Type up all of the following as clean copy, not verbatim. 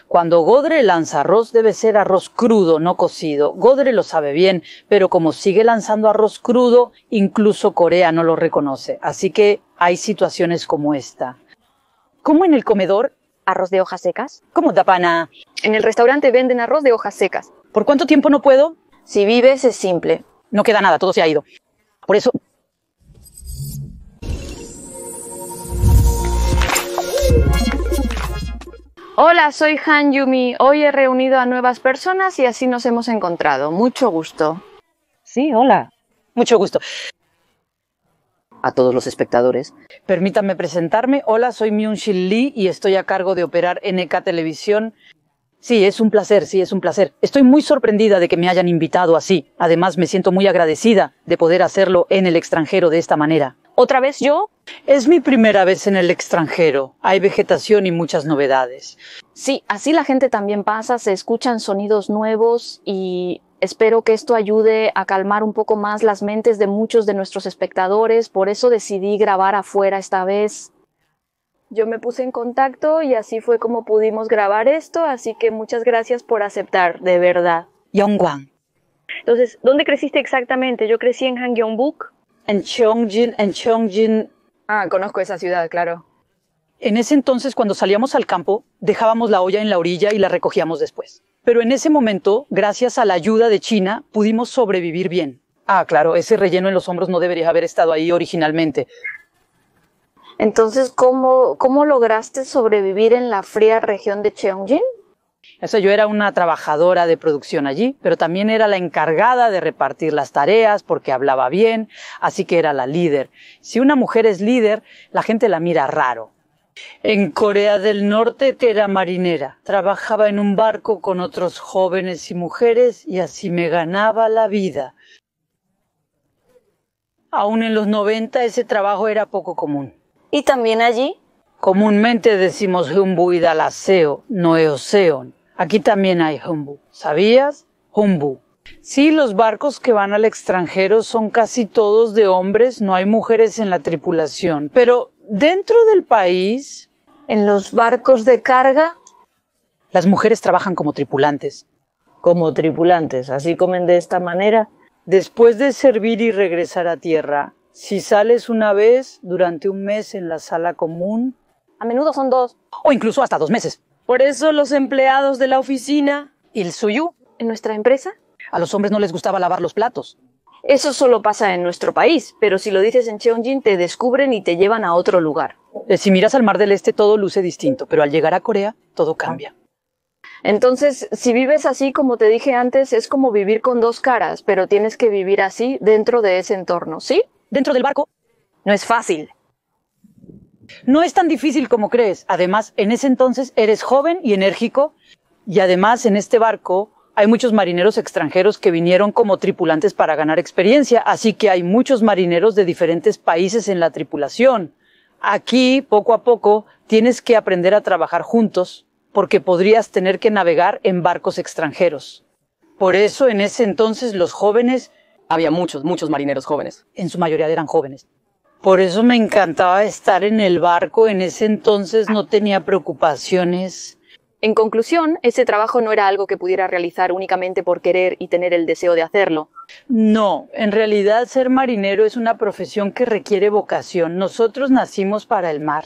Cuando Godre lanza arroz debe ser arroz crudo, no cocido. Godre lo sabe bien, pero como sigue lanzando arroz crudo, incluso Corea no lo reconoce. Así que hay situaciones como esta. ¿Cómo en el comedor? ¿Arroz de hojas secas? ¿Cómo da pana? En el restaurante venden arroz de hojas secas. ¿Por cuánto tiempo no puedo? Si vives es simple. No queda nada, todo se ha ido. Por eso... Hola, soy Han Yumi. Hoy he reunido a nuevas personas y así nos hemos encontrado. Mucho gusto. Sí, hola. Mucho gusto. A todos los espectadores. Permítanme presentarme. Hola, soy Myung-Shin Lee y estoy a cargo de operar NK Televisión. Sí, es un placer, sí, es un placer. Estoy muy sorprendida de que me hayan invitado así. Además, me siento muy agradecida de poder hacerlo en el extranjero de esta manera. ¿Otra vez yo? Es mi primera vez en el extranjero. Hay vegetación y muchas novedades. Sí, así la gente también pasa, se escuchan sonidos nuevos y espero que esto ayude a calmar un poco más las mentes de muchos de nuestros espectadores. Por eso decidí grabar afuera esta vez. Yo me puse en contacto y así fue como pudimos grabar esto, así que muchas gracias por aceptar, de verdad. Yongwang. Entonces, ¿dónde creciste exactamente? Yo crecí en Hangyeongbuk. En Cheongjin. Ah, conozco esa ciudad, claro. En ese entonces, cuando salíamos al campo, dejábamos la olla en la orilla y la recogíamos después. Pero en ese momento, gracias a la ayuda de China, pudimos sobrevivir bien. Ah, claro, ese relleno en los hombros no debería haber estado ahí originalmente. Entonces, ¿cómo lograste sobrevivir en la fría región de Cheongjin? Yo era una trabajadora de producción allí, pero también era la encargada de repartir las tareas porque hablaba bien, así que era la líder. Si una mujer es líder, la gente la mira raro. En Corea del Norte era marinera. Trabajaba en un barco con otros jóvenes y mujeres y así me ganaba la vida. Aún en los 90 ese trabajo era poco común. ¿Y también allí? Comúnmente decimos humbu y dalaseo, no eoseon. Aquí también hay humbu. ¿Sabías? Humbu. Sí, los barcos que van al extranjero son casi todos de hombres, no hay mujeres en la tripulación. Pero dentro del país, ¿en los barcos de carga? Las mujeres trabajan como tripulantes. Como tripulantes, así comen de esta manera. Después de servir y regresar a tierra, si sales una vez durante un mes en la sala común... A menudo son 2. O incluso hasta 2 meses. Por eso los empleados de la oficina... ¿Il suyu? ¿En nuestra empresa? A los hombres no les gustaba lavar los platos. Eso solo pasa en nuestro país, pero si lo dices en Cheongjin te descubren y te llevan a otro lugar. Si miras al Mar del Este todo luce distinto, pero al llegar a Corea todo cambia. Entonces, si vives así, como te dije antes, es como vivir con 2 caras, pero tienes que vivir así dentro de ese entorno, ¿sí? Dentro del barco no es fácil. No es tan difícil como crees. Además, en ese entonces eres joven y enérgico y además en este barco hay muchos marineros extranjeros que vinieron como tripulantes para ganar experiencia, así que hay muchos marineros de diferentes países en la tripulación. Aquí, poco a poco, tienes que aprender a trabajar juntos porque podrías tener que navegar en barcos extranjeros. Por eso, en ese entonces, los jóvenes... Había muchos marineros jóvenes. En su mayoría eran jóvenes. Por eso me encantaba estar en el barco. En ese entonces no tenía preocupaciones. En conclusión, ese trabajo no era algo que pudiera realizar únicamente por querer y tener el deseo de hacerlo. No, en realidad ser marinero es una profesión que requiere vocación. Nosotros nacimos para el mar.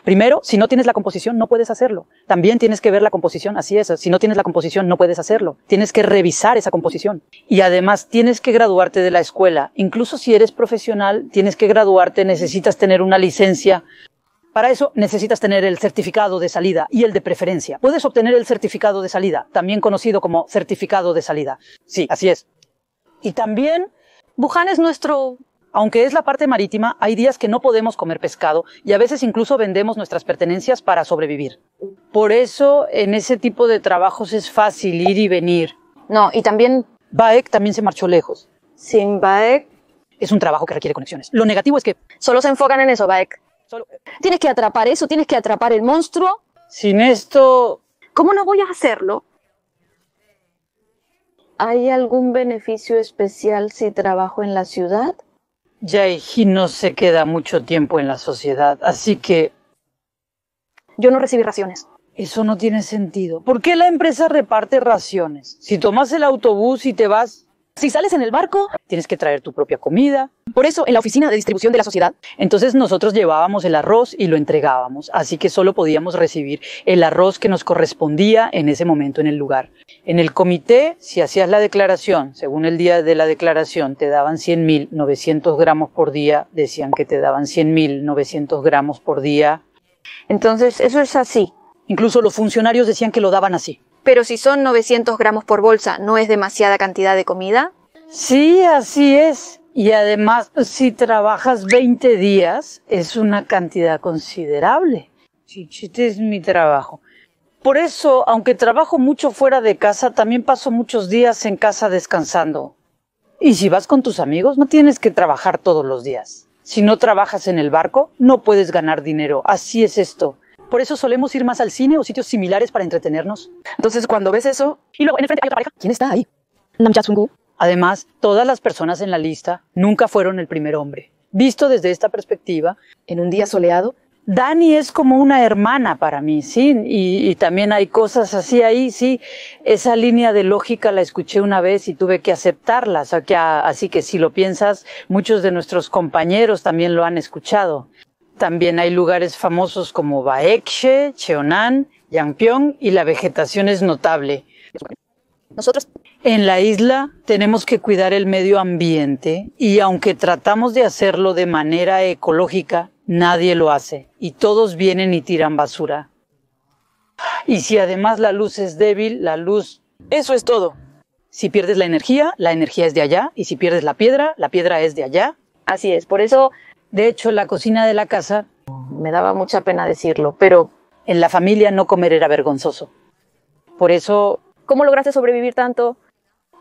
Primero, si no tienes la composición, no puedes hacerlo. También tienes que ver la composición, así es. Si no tienes la composición, no puedes hacerlo. Tienes que revisar esa composición. Y además, tienes que graduarte de la escuela. Incluso si eres profesional, tienes que graduarte, necesitas tener una licencia. Para eso, necesitas tener el certificado de salida y el de preferencia. Puedes obtener el certificado de salida, también conocido como certificado de salida. Sí, así es. Y también, Wuhan es nuestro... Aunque es la parte marítima, hay días que no podemos comer pescado y a veces incluso vendemos nuestras pertenencias para sobrevivir. Por eso, en ese tipo de trabajos es fácil ir y venir. No, y también... Baek también se marchó lejos. Sin Baek... Es un trabajo que requiere conexiones. Lo negativo es que... Solo se enfocan en eso, Baek. Tienes que atrapar eso, tienes que atrapar el monstruo. Sin esto... ¿Cómo no voy a hacerlo? ¿Hay algún beneficio especial si trabajo en la ciudad? Jae-hee no se queda mucho tiempo en la sociedad, así que... Yo no recibí raciones. Eso no tiene sentido. ¿Por qué la empresa reparte raciones? Si tomas el autobús y te vas, Si sales en el barco, tienes que traer tu propia comida. por eso en la oficina de distribución de la sociedad, Entonces nosotros llevábamos el arroz y lo entregábamos, así que solo podíamos recibir el arroz que nos correspondía en ese momento en el lugar. En el comité, si hacías la declaración, según el día de la declaración, te daban 100.900 gramos por día, decían que te daban 100.900 gramos por día. Entonces, eso es así. Incluso los funcionarios decían que lo daban así. Pero si son 900 gramos por bolsa, ¿no es demasiada cantidad de comida? Sí, así es. Y además, si trabajas 20 días, es una cantidad considerable. Chichite es mi trabajo. Por eso, aunque trabajo mucho fuera de casa, también paso muchos días en casa descansando. Y si vas con tus amigos, no tienes que trabajar todos los días. Si no trabajas en el barco, no puedes ganar dinero. Así es esto. Por eso solemos ir más al cine o sitios similares para entretenernos. entonces cuando ves eso, Y luego, en el frente hay otra pareja. ¿quién está ahí? Namjasungu. Además, todas las personas en la lista nunca fueron el primer hombre. Visto desde esta perspectiva, En un día soleado, Dani es como una hermana para mí, sí, y también hay cosas así ahí, sí. Esa línea de lógica la escuché una vez y tuve que aceptarla, o sea, así que si lo piensas, muchos de nuestros compañeros también lo han escuchado. También hay lugares famosos como Baekje, Cheonan, Yangpyeong, y la vegetación es notable. nosotros En la isla tenemos que cuidar el medio ambiente y aunque tratamos de hacerlo de manera ecológica, nadie lo hace y todos vienen y tiran basura. Y si además la luz es débil, Eso es todo. si pierdes la energía es de allá, y si pierdes la piedra es de allá. Así es, por eso De hecho, en la cocina de la casa, me daba mucha pena decirlo, pero en la familia no comer era vergonzoso. Por eso ¿cómo lograste sobrevivir tanto?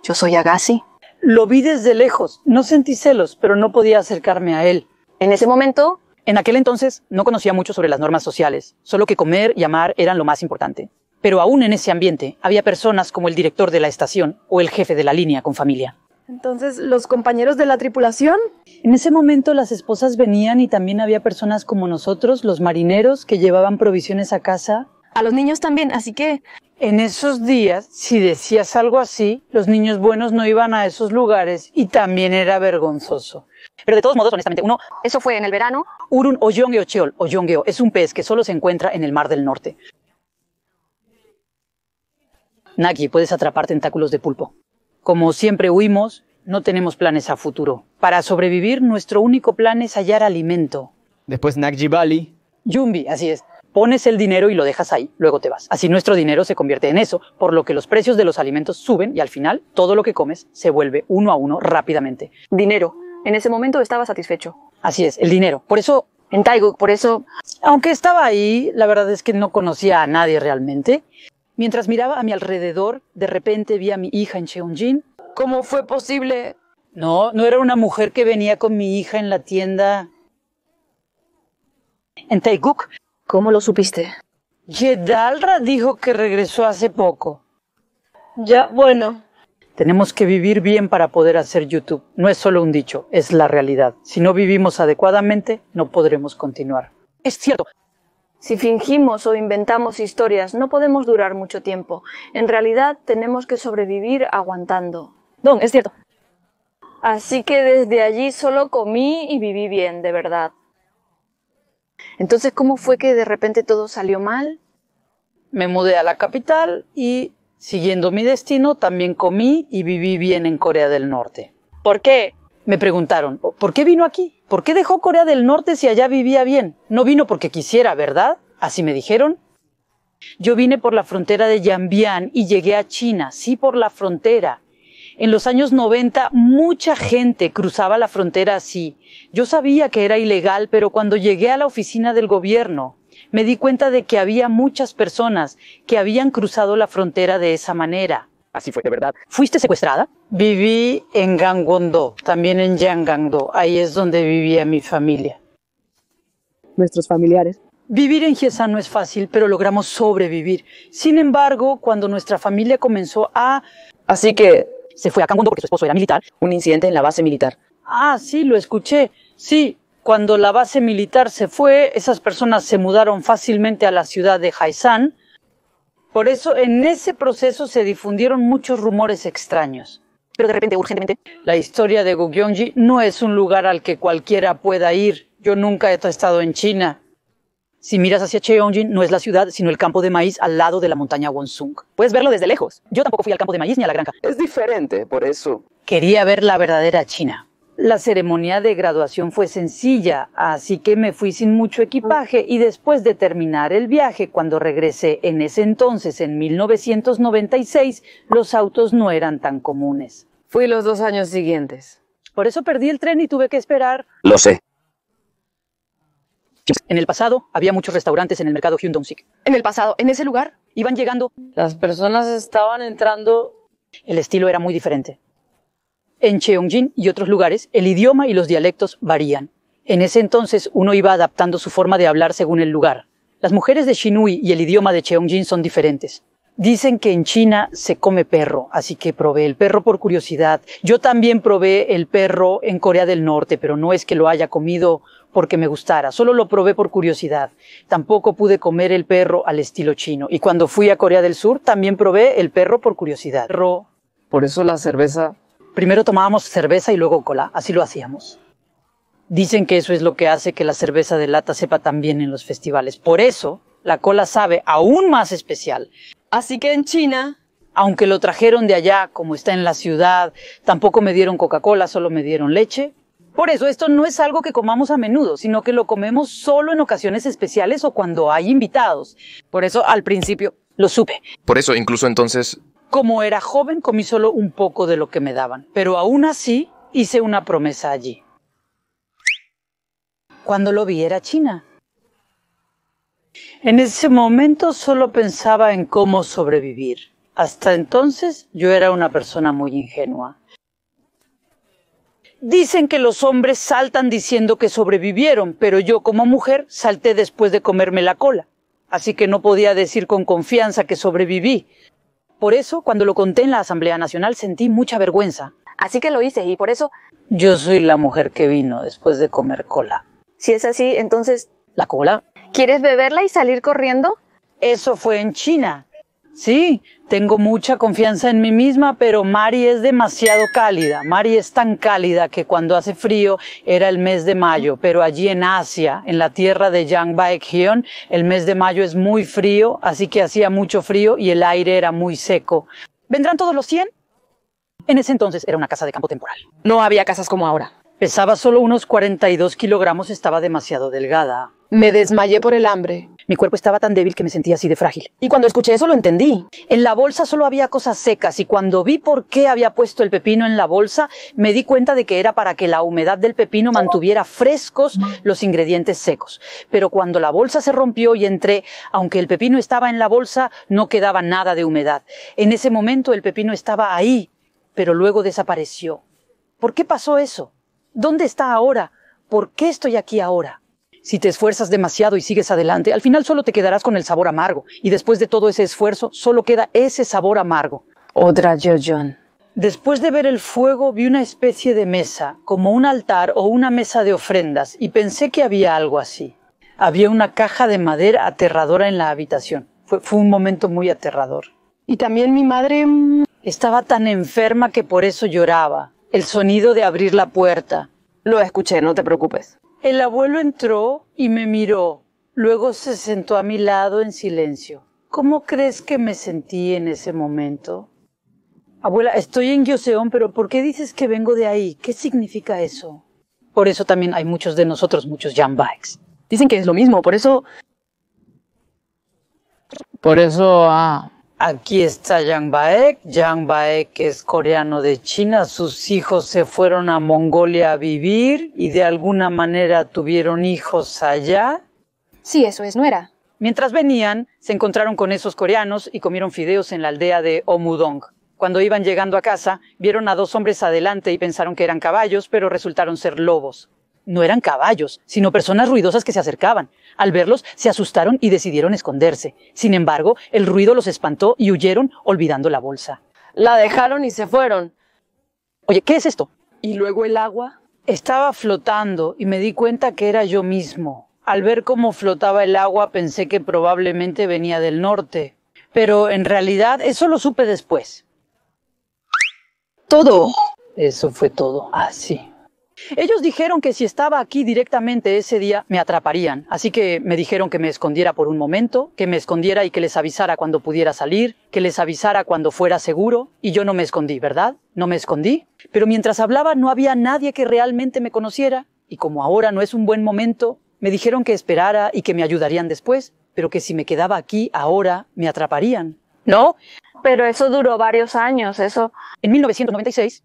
Yo soy Agassi. lo vi desde lejos, no sentí celos, pero no podía acercarme a él. En ese momento, En aquel entonces no conocía mucho sobre las normas sociales, solo que comer y amar eran lo más importante. Pero aún en ese ambiente había personas como el director de la estación o el jefe de la línea con familia. Entonces, ¿los compañeros de la tripulación? En ese momento las esposas venían y también había personas como nosotros, los marineros, que llevaban provisiones a casa. A los niños también, así que En esos días, si decías algo así, los niños buenos no iban a esos lugares y también era vergonzoso. Pero de todos modos, honestamente, eso fue en el verano. Urun oyongeo cheol, oyongeo, es un pez que solo se encuentra en el Mar del Norte. Naki, puedes atrapar tentáculos de pulpo. Como siempre huimos, no tenemos planes a futuro. Para sobrevivir, nuestro único plan es hallar alimento. Después Nakji Bali. Yumbi, así es. Pones el dinero y lo dejas ahí, luego te vas. Así nuestro dinero se convierte en eso, por lo que los precios de los alimentos suben y al final todo lo que comes se vuelve uno a uno rápidamente. Dinero. En ese momento estaba satisfecho. Así es, el dinero. Por eso, En Taiguk, por eso, aunque estaba ahí, la verdad es que no conocía a nadie realmente. Mientras miraba a mi alrededor, de repente vi a mi hija en Cheonjin. ¿cómo fue posible? No era una mujer que venía con mi hija en la tienda. En Taeguk, ¿cómo lo supiste? Jedalra dijo que regresó hace poco. Ya, bueno. Tenemos que vivir bien para poder hacer YouTube. No es solo un dicho, es la realidad. Si no vivimos adecuadamente, no podremos continuar. Es cierto. Si fingimos o inventamos historias, no podemos durar mucho tiempo. En realidad, tenemos que sobrevivir aguantando. Don, es cierto. Así que desde allí solo comí y viví bien, de verdad. Entonces, ¿cómo fue que de repente todo salió mal? Me mudé a la capital y, siguiendo mi destino, también comí y viví bien en Corea del Norte. ¿Por qué? Me preguntaron, ¿por qué vino aquí? ¿Por qué dejó Corea del Norte si allá vivía bien? No vino porque quisiera, ¿verdad? Así me dijeron. Yo vine por la frontera de Yanbian y llegué a China, sí, por la frontera. En los años 90 mucha gente cruzaba la frontera así. Yo sabía que era ilegal, pero cuando llegué a la oficina del gobierno, me di cuenta de que había muchas personas que habían cruzado la frontera de esa manera. Así fue, de verdad. ¿Fuiste secuestrada? Viví en Gangwon-do, también en Yangang-do. Ahí es donde vivía mi familia. Nuestros familiares. Vivir en Hyesan no es fácil, pero logramos sobrevivir. Sin embargo, cuando nuestra familia comenzó Así que, se fue a Gangwon-do porque su esposo era militar. un incidente en la base militar. Ah, sí, lo escuché. Sí, cuando la base militar se fue, esas personas se mudaron fácilmente a la ciudad de Hyesan. Por eso en ese proceso se difundieron muchos rumores extraños. Pero de repente, urgentemente. La historia de Gugyeonggi no es un lugar al que cualquiera pueda ir. Yo nunca he estado en China. Si miras hacia Cheongjin, no es la ciudad, sino el campo de maíz al lado de la montaña Wonsung. Puedes verlo desde lejos. Yo tampoco fui al campo de maíz ni a la granja. Es diferente, por eso. Quería ver la verdadera China. La ceremonia de graduación fue sencilla, así que me fui sin mucho equipaje y después de terminar el viaje, cuando regresé en ese entonces, en 1996, los autos no eran tan comunes. Fui los 2 años siguientes. Por eso perdí el tren y tuve que esperar. Lo sé. En el pasado, había muchos restaurantes en el mercado Hyundong-sik. En el pasado, en ese lugar. Iban llegando. Las personas estaban entrando. El estilo era muy diferente. En Cheongjin y otros lugares, el idioma y los dialectos varían. En ese entonces, uno iba adaptando su forma de hablar según el lugar. Las mujeres de Xinhui y el idioma de Cheongjin son diferentes. Dicen que en China se come perro, así que probé el perro por curiosidad. Yo también probé el perro en Corea del Norte, pero no es que lo haya comido porque me gustara, solo lo probé por curiosidad. Tampoco pude comer el perro al estilo chino. Y cuando fui a Corea del Sur, también probé el perro por curiosidad. Por eso la cerveza. Primero tomábamos cerveza y luego cola, así lo hacíamos. Dicen que eso es lo que hace que la cerveza de lata sepa tan bien en los festivales. Por eso, la cola sabe aún más especial. Así que en China, Aunque lo trajeron de allá, como está en la ciudad, tampoco me dieron Coca-Cola, solo me dieron leche. Por eso esto no es algo que comamos a menudo, sino que lo comemos solo en ocasiones especiales o cuando hay invitados. por eso al principio. Lo supe. Por eso, incluso entonces, Como era joven, comí solo un poco de lo que me daban, pero aún así hice una promesa allí. Cuando lo vi era China. En ese momento solo pensaba en cómo sobrevivir. Hasta entonces yo era una persona muy ingenua. Dicen que los hombres saltan diciendo que sobrevivieron, pero yo como mujer salté después de comerme la cola. Así que no podía decir con confianza que sobreviví. Por eso, cuando lo conté en la Asamblea Nacional, sentí mucha vergüenza. Así que lo hice y por eso, Yo soy la mujer que vino después de comer cola. si es así, entonces, ¿La cola? ¿quieres beberla y salir corriendo? Eso fue en China. Sí, tengo mucha confianza en mí misma, pero Mari es demasiado cálida. Mari es tan cálida que cuando hace frío era el mes de mayo, pero allí en Asia, en la tierra de Yang Baekhyun, el mes de mayo es muy frío, así que hacía mucho frío y el aire era muy seco. ¿Vendrán todos los 100? En ese entonces era una casa de campo temporal. No había casas como ahora. Pesaba solo unos 42 kilogramos, estaba demasiado delgada. Me desmayé por el hambre. Mi cuerpo estaba tan débil que me sentía así de frágil. Y cuando escuché eso lo entendí. En la bolsa solo había cosas secas y cuando vi por qué había puesto el pepino en la bolsa, me di cuenta de que era para que la humedad del pepino mantuviera frescos los ingredientes secos. Pero cuando la bolsa se rompió y entré, aunque el pepino estaba en la bolsa, no quedaba nada de humedad. En ese momento el pepino estaba ahí, pero luego desapareció. ¿Por qué pasó eso? ¿Dónde está ahora? ¿Por qué estoy aquí ahora? Si te esfuerzas demasiado y sigues adelante, al final solo te quedarás con el sabor amargo. Y después de todo ese esfuerzo, solo queda ese sabor amargo. Otra Jojon. Después de ver el fuego, vi una especie de mesa, como un altar o una mesa de ofrendas, y pensé que había algo así. Había una caja de madera aterradora en la habitación. Fue un momento muy aterrador. Y también mi madre. Estaba tan enferma que por eso lloraba. El sonido de abrir la puerta. Lo escuché, no te preocupes. El abuelo entró y me miró. Luego se sentó a mi lado en silencio. ¿Cómo crees que me sentí en ese momento? Abuela, estoy en Gyoseon, pero ¿por qué dices que vengo de ahí? ¿Qué significa eso? Por eso también hay muchos de nosotros, muchos Janbaeks. Dicen que es lo mismo, por eso. Por eso, Aquí está Yang Baek. Yang Baek es coreano de China. Sus hijos se fueron a Mongolia a vivir y de alguna manera tuvieron hijos allá. Sí, eso es, no era. Mientras venían, se encontraron con esos coreanos y comieron fideos en la aldea de Omudong. Cuando iban llegando a casa, vieron a 2 hombres adelante y pensaron que eran caballos, pero resultaron ser lobos. No eran caballos, sino personas ruidosas que se acercaban. Al verlos, se asustaron y decidieron esconderse. Sin embargo, el ruido los espantó y huyeron, olvidando la bolsa. la dejaron y se fueron. Oye, ¿qué es esto? Y luego el agua. Estaba flotando y me di cuenta que era yo mismo. Al ver cómo flotaba el agua, pensé que probablemente venía del norte. Pero en realidad eso lo supe después. Todo. Eso fue todo. Así. Ellos dijeron que si estaba aquí directamente ese día me atraparían, así que me dijeron que me escondiera por un momento, que me escondiera y que les avisara cuando pudiera salir, que les avisara cuando fuera seguro, y yo no me escondí, ¿verdad? No me escondí, pero mientras hablaba no había nadie que realmente me conociera, y como ahora no es un buen momento, me dijeron que esperara y que me ayudarían después, pero que si me quedaba aquí ahora me atraparían. ¿No? Pero eso duró varios años, eso. En 1996...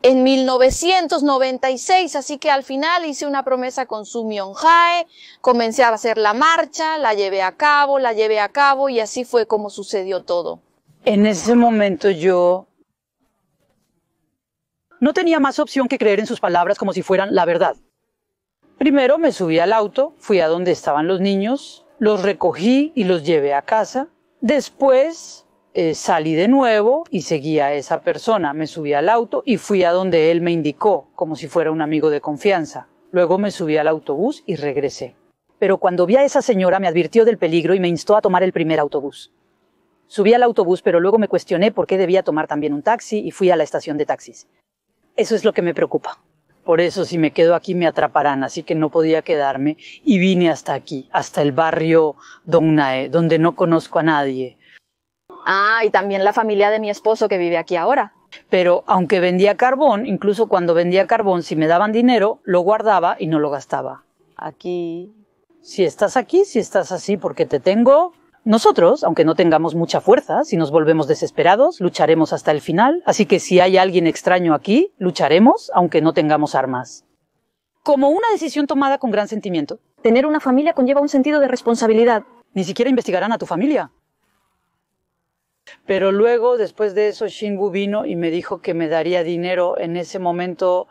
En 1996, así que al final hice una promesa con Soo Myung-jae, comencé a hacer la marcha, la llevé a cabo y así fue como sucedió todo. En ese momento yo no tenía más opción que creer en sus palabras como si fueran la verdad. Primero me subí al auto, fui a donde estaban los niños, los recogí y los llevé a casa. Después salí de nuevo y seguí a esa persona. Me subí al auto y fui a donde él me indicó, como si fuera un amigo de confianza. Luego me subí al autobús y regresé. Pero cuando vi a esa señora me advirtió del peligro y me instó a tomar el primer autobús. Subí al autobús, pero luego me cuestioné por qué debía tomar también un taxi y fui a la estación de taxis. Eso es lo que me preocupa. Por eso si me quedo aquí me atraparán, así que no podía quedarme y vine hasta aquí, hasta el barrio Dongnae, donde no conozco a nadie. Ah, y también la familia de mi esposo que vive aquí ahora. Pero aunque vendía carbón, incluso cuando vendía carbón, si me daban dinero, lo guardaba y no lo gastaba. Aquí, si estás así porque te tengo. Nosotros, aunque no tengamos mucha fuerza, si nos volvemos desesperados, lucharemos hasta el final. Así que si hay alguien extraño aquí, lucharemos, aunque no tengamos armas. Como una decisión tomada con gran sentimiento. Tener una familia conlleva un sentido de responsabilidad. Ni siquiera investigarán a tu familia. Pero luego, después de eso, Shin-woo vino y me dijo que me daría dinero. En ese momento,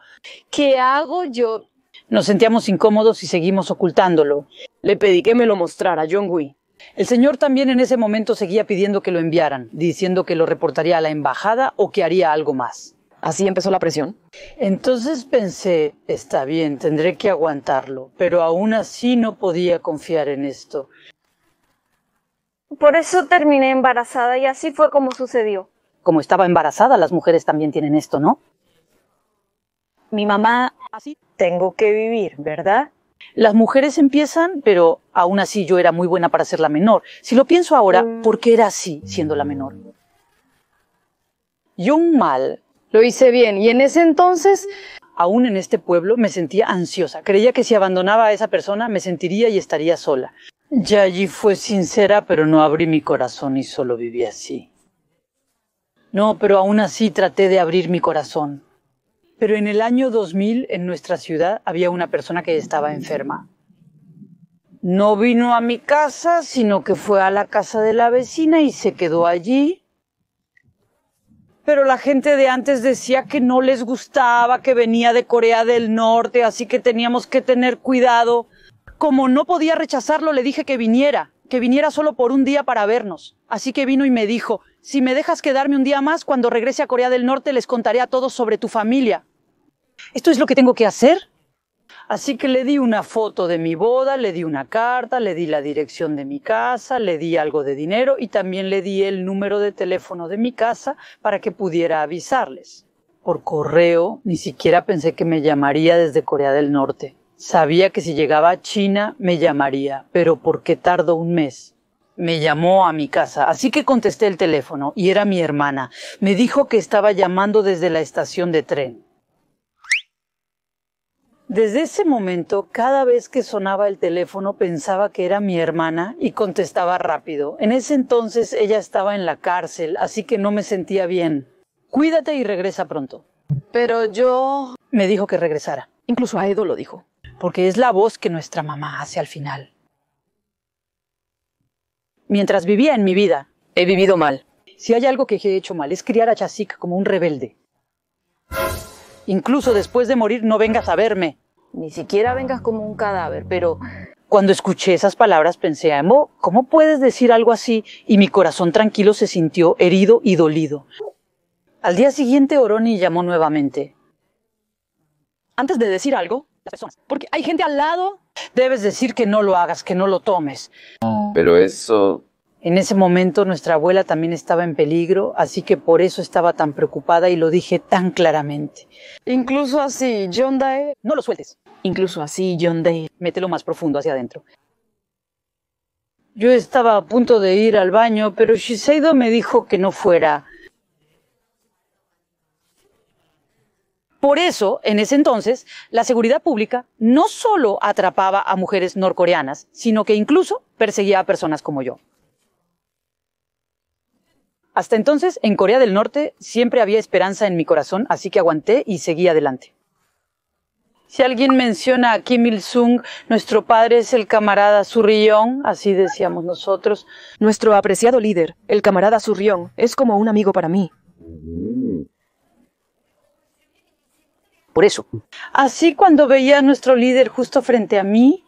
¿Qué hago yo? nos sentíamos incómodos y seguimos ocultándolo. Le pedí que me lo mostrara, Jong-wi. El señor también en ese momento seguía pidiendo que lo enviaran, diciendo que lo reportaría a la embajada o que haría algo más. Así empezó la presión. Entonces pensé, está bien, tendré que aguantarlo, pero aún así no podía confiar en esto. Por eso terminé embarazada y así fue como sucedió. Como estaba embarazada, las mujeres también tienen esto, ¿no? Mi mamá, Así. tengo que vivir, ¿verdad? Las mujeres empiezan, pero aún así yo era muy buena para ser la menor. Si lo pienso ahora, ¿por qué era así siendo la menor? Young Mal, Lo hice bien. Y en ese entonces, aún en este pueblo, me sentía ansiosa. Creía que si abandonaba a esa persona me sentiría y estaría sola. Yayi fue sincera, pero no abrí mi corazón y solo viví así. No, pero aún así traté de abrir mi corazón. Pero en el año 2000, en nuestra ciudad, había una persona que estaba enferma. No vino a mi casa, sino que fue a la casa de la vecina y se quedó allí. Pero la gente de antes decía que no les gustaba, que venía de Corea del Norte, así que teníamos que tener cuidado. Como no podía rechazarlo, le dije que viniera solo por un día para vernos. Así que vino y me dijo, si me dejas quedarme un día más, cuando regrese a Corea del Norte les contaré a todos sobre tu familia. ¿Esto es lo que tengo que hacer? Así que le di una foto de mi boda, le di una carta, le di la dirección de mi casa, le di algo de dinero y también le di el número de teléfono de mi casa para que pudiera avisarles. Por correo, ni siquiera pensé que me llamaría desde Corea del Norte. Sabía que si llegaba a China me llamaría, pero ¿por qué tardó un mes? Me llamó a mi casa, así que contesté el teléfono y era mi hermana. Me dijo que estaba llamando desde la estación de tren. Desde ese momento, cada vez que sonaba el teléfono pensaba que era mi hermana y contestaba rápido. En ese entonces ella estaba en la cárcel, así que no me sentía bien. Cuídate y regresa pronto. Pero yo... Me dijo que regresara. Incluso a Edo lo dijo. Porque es la voz que nuestra mamá hace al final. Mientras vivía en mi vida, He vivido mal. si hay algo que he hecho mal, es criar a Chasik como un rebelde. Incluso después de morir no vengas a verme. Ni siquiera vengas como un cadáver, pero Cuando escuché esas palabras pensé, Amo, ¿cómo puedes decir algo así? Y mi corazón tranquilo se sintió herido y dolido. Al día siguiente Oroni llamó nuevamente. Antes de decir algo, las personas, porque hay gente al lado. Debes decir que no lo hagas, que no lo tomes. Pero eso... En ese momento nuestra abuela también estaba en peligro, así que por eso estaba tan preocupada y lo dije tan claramente. Incluso así, John Dae. No lo sueltes. Incluso así, John Day. Mételo más profundo hacia adentro. Yo estaba a punto de ir al baño, pero Shiseido me dijo que no fuera. Por eso, en ese entonces, la seguridad pública no solo atrapaba a mujeres norcoreanas, sino que incluso perseguía a personas como yo. Hasta entonces, en Corea del Norte, siempre había esperanza en mi corazón, así que aguanté y seguí adelante. Si alguien menciona a Kim Il-sung, nuestro padre es el camarada Surryong, así decíamos nosotros. Nuestro apreciado líder, el camarada Surryong, es como un amigo para mí. Por eso. Así cuando veía a nuestro líder justo frente a mí,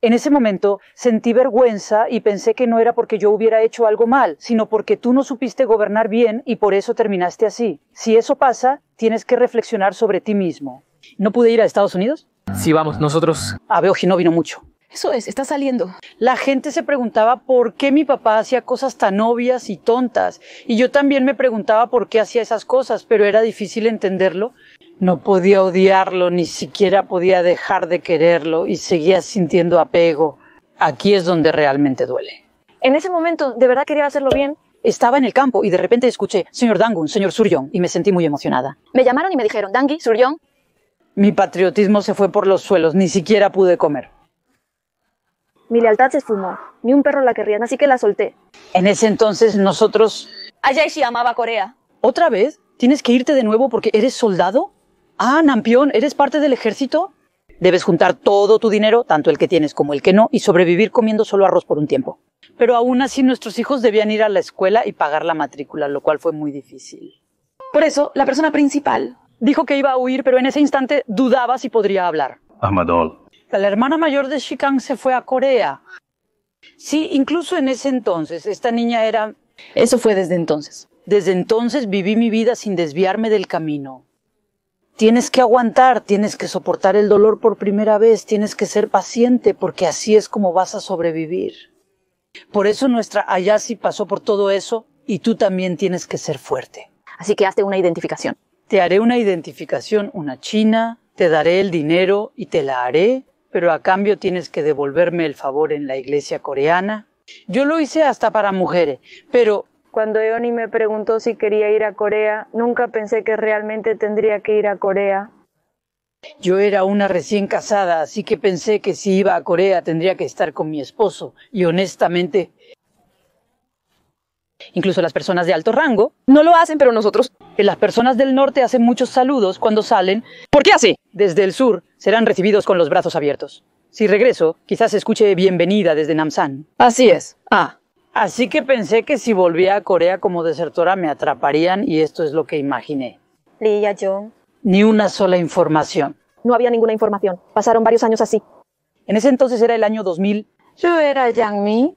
en ese momento sentí vergüenza y pensé que no era porque yo hubiera hecho algo mal, sino porque tú no supiste gobernar bien y por eso terminaste así. Si eso pasa, tienes que reflexionar sobre ti mismo. ¿No pude ir a Estados Unidos? Sí, vamos, nosotros... Beoji no vino mucho. Eso es, está saliendo. La gente se preguntaba por qué mi papá hacía cosas tan obvias y tontas. Y yo también me preguntaba por qué hacía esas cosas, pero era difícil entenderlo. No podía odiarlo, ni siquiera podía dejar de quererlo y seguía sintiendo apego. Aquí es donde realmente duele. En ese momento, ¿de verdad quería hacerlo bien? Estaba en el campo y de repente escuché, señor Dangun, señor Suryeong, y me sentí muy emocionada. Me llamaron y me dijeron, Dangi, Suryeong. Mi patriotismo se fue por los suelos, ni siquiera pude comer. Mi lealtad se esfumó. Ni un perro la querrían, así que la solté. En ese entonces nosotros... Ajaxi amaba Corea. ¿Otra vez? ¿Tienes que irte de nuevo porque eres soldado? Nampion, ¿eres parte del ejército? Debes juntar todo tu dinero, tanto el que tienes como el que no, y sobrevivir comiendo solo arroz por un tiempo. Pero aún así nuestros hijos debían ir a la escuela y pagar la matrícula, lo cual fue muy difícil. Por eso, la persona principal dijo que iba a huir, pero en ese instante dudaba si podría hablar. Ahmadol. La hermana mayor de Shikang se fue a Corea. Sí, incluso en ese entonces, esta niña era... Eso fue desde entonces. Desde entonces viví mi vida sin desviarme del camino. Tienes que aguantar, tienes que soportar el dolor por primera vez, tienes que ser paciente, porque así es como vas a sobrevivir. Por eso nuestra Ayasi pasó por todo eso, y tú también tienes que ser fuerte. Así que hazte una identificación. Te haré una identificación, una china, te daré el dinero y te la haré, pero a cambio tienes que devolverme el favor en la iglesia coreana. Yo lo hice hasta para mujeres, pero... Cuando Eoni me preguntó si quería ir a Corea, nunca pensé que realmente tendría que ir a Corea. Yo era una recién casada, así que pensé que si iba a Corea tendría que estar con mi esposo. Y honestamente, incluso las personas de alto rango no lo hacen, pero nosotros... Las personas del norte hacen muchos saludos cuando salen. ¿Por qué así? Desde el sur serán recibidos con los brazos abiertos. Si regreso, quizás escuche bienvenida desde Namsan. Así es. Así que pensé que si volvía a Corea como desertora me atraparían y esto es lo que imaginé. Lee Ya-jong. Ni una sola información. No había ninguna información. Pasaron varios años así. En ese entonces era el año 2000. Yo era Yang Mi,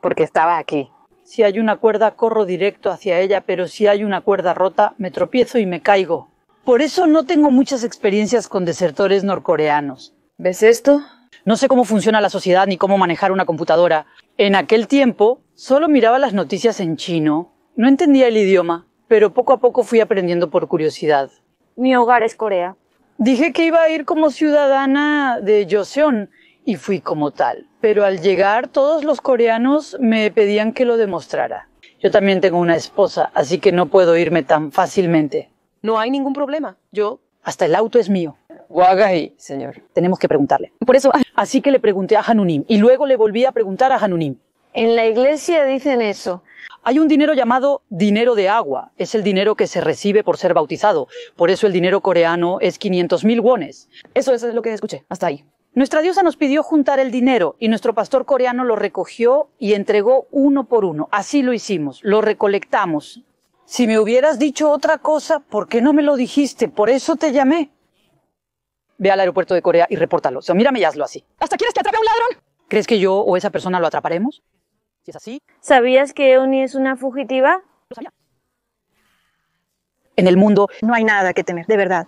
porque estaba aquí. Si hay una cuerda, corro directo hacia ella, pero si hay una cuerda rota, me tropiezo y me caigo. Por eso no tengo muchas experiencias con desertores norcoreanos. ¿Ves esto? No sé cómo funciona la sociedad ni cómo manejar una computadora. En aquel tiempo, solo miraba las noticias en chino. No entendía el idioma, pero poco a poco fui aprendiendo por curiosidad. Mi hogar es Corea. Dije que iba a ir como ciudadana de Joseon y fui como tal. Pero al llegar, todos los coreanos me pedían que lo demostrara. Yo también tengo una esposa, así que no puedo irme tan fácilmente. No hay ningún problema. Hasta el auto es mío. Wagahi, señor. Tenemos que preguntarle. Por eso... Así que le pregunté a Hanunim y luego le volví a preguntar a Hanunim. En la iglesia dicen eso. Hay un dinero llamado dinero de agua. Es el dinero que se recibe por ser bautizado. Por eso el dinero coreano es 500.000 wones. Eso es lo que escuché. Hasta ahí. Nuestra diosa nos pidió juntar el dinero y nuestro pastor coreano lo recogió y entregó uno por uno. Así lo hicimos. Lo recolectamos. Si me hubieras dicho otra cosa, ¿por qué no me lo dijiste? Por eso te llamé. Ve al aeropuerto de Corea y repórtalo. O sea, mírame y hazlo así. ¿Hasta quieres que atrape a un ladrón? ¿Crees que yo o esa persona lo atraparemos? Si es así... ¿Sabías que Eoni es una fugitiva? Lo sabía. En el mundo no hay nada que temer, de verdad.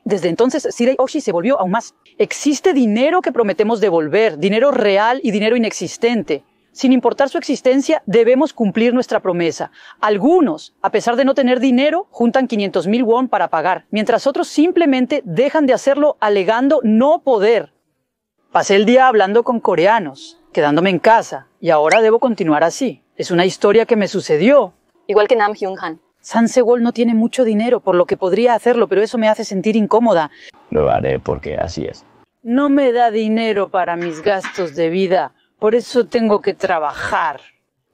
Desde entonces, Sirei Oshi se volvió aún más. Existe dinero que prometemos devolver, dinero real y dinero inexistente. Sin importar su existencia, debemos cumplir nuestra promesa. Algunos, a pesar de no tener dinero, juntan 500,000 won para pagar, mientras otros simplemente dejan de hacerlo alegando no poder. Pasé el día hablando con coreanos, quedándome en casa, y ahora debo continuar así. Es una historia que me sucedió. Igual que Nam Hyung-han. San Segol no tiene mucho dinero, por lo que podría hacerlo, pero eso me hace sentir incómoda. Lo haré porque así es. No me da dinero para mis gastos de vida, por eso tengo que trabajar.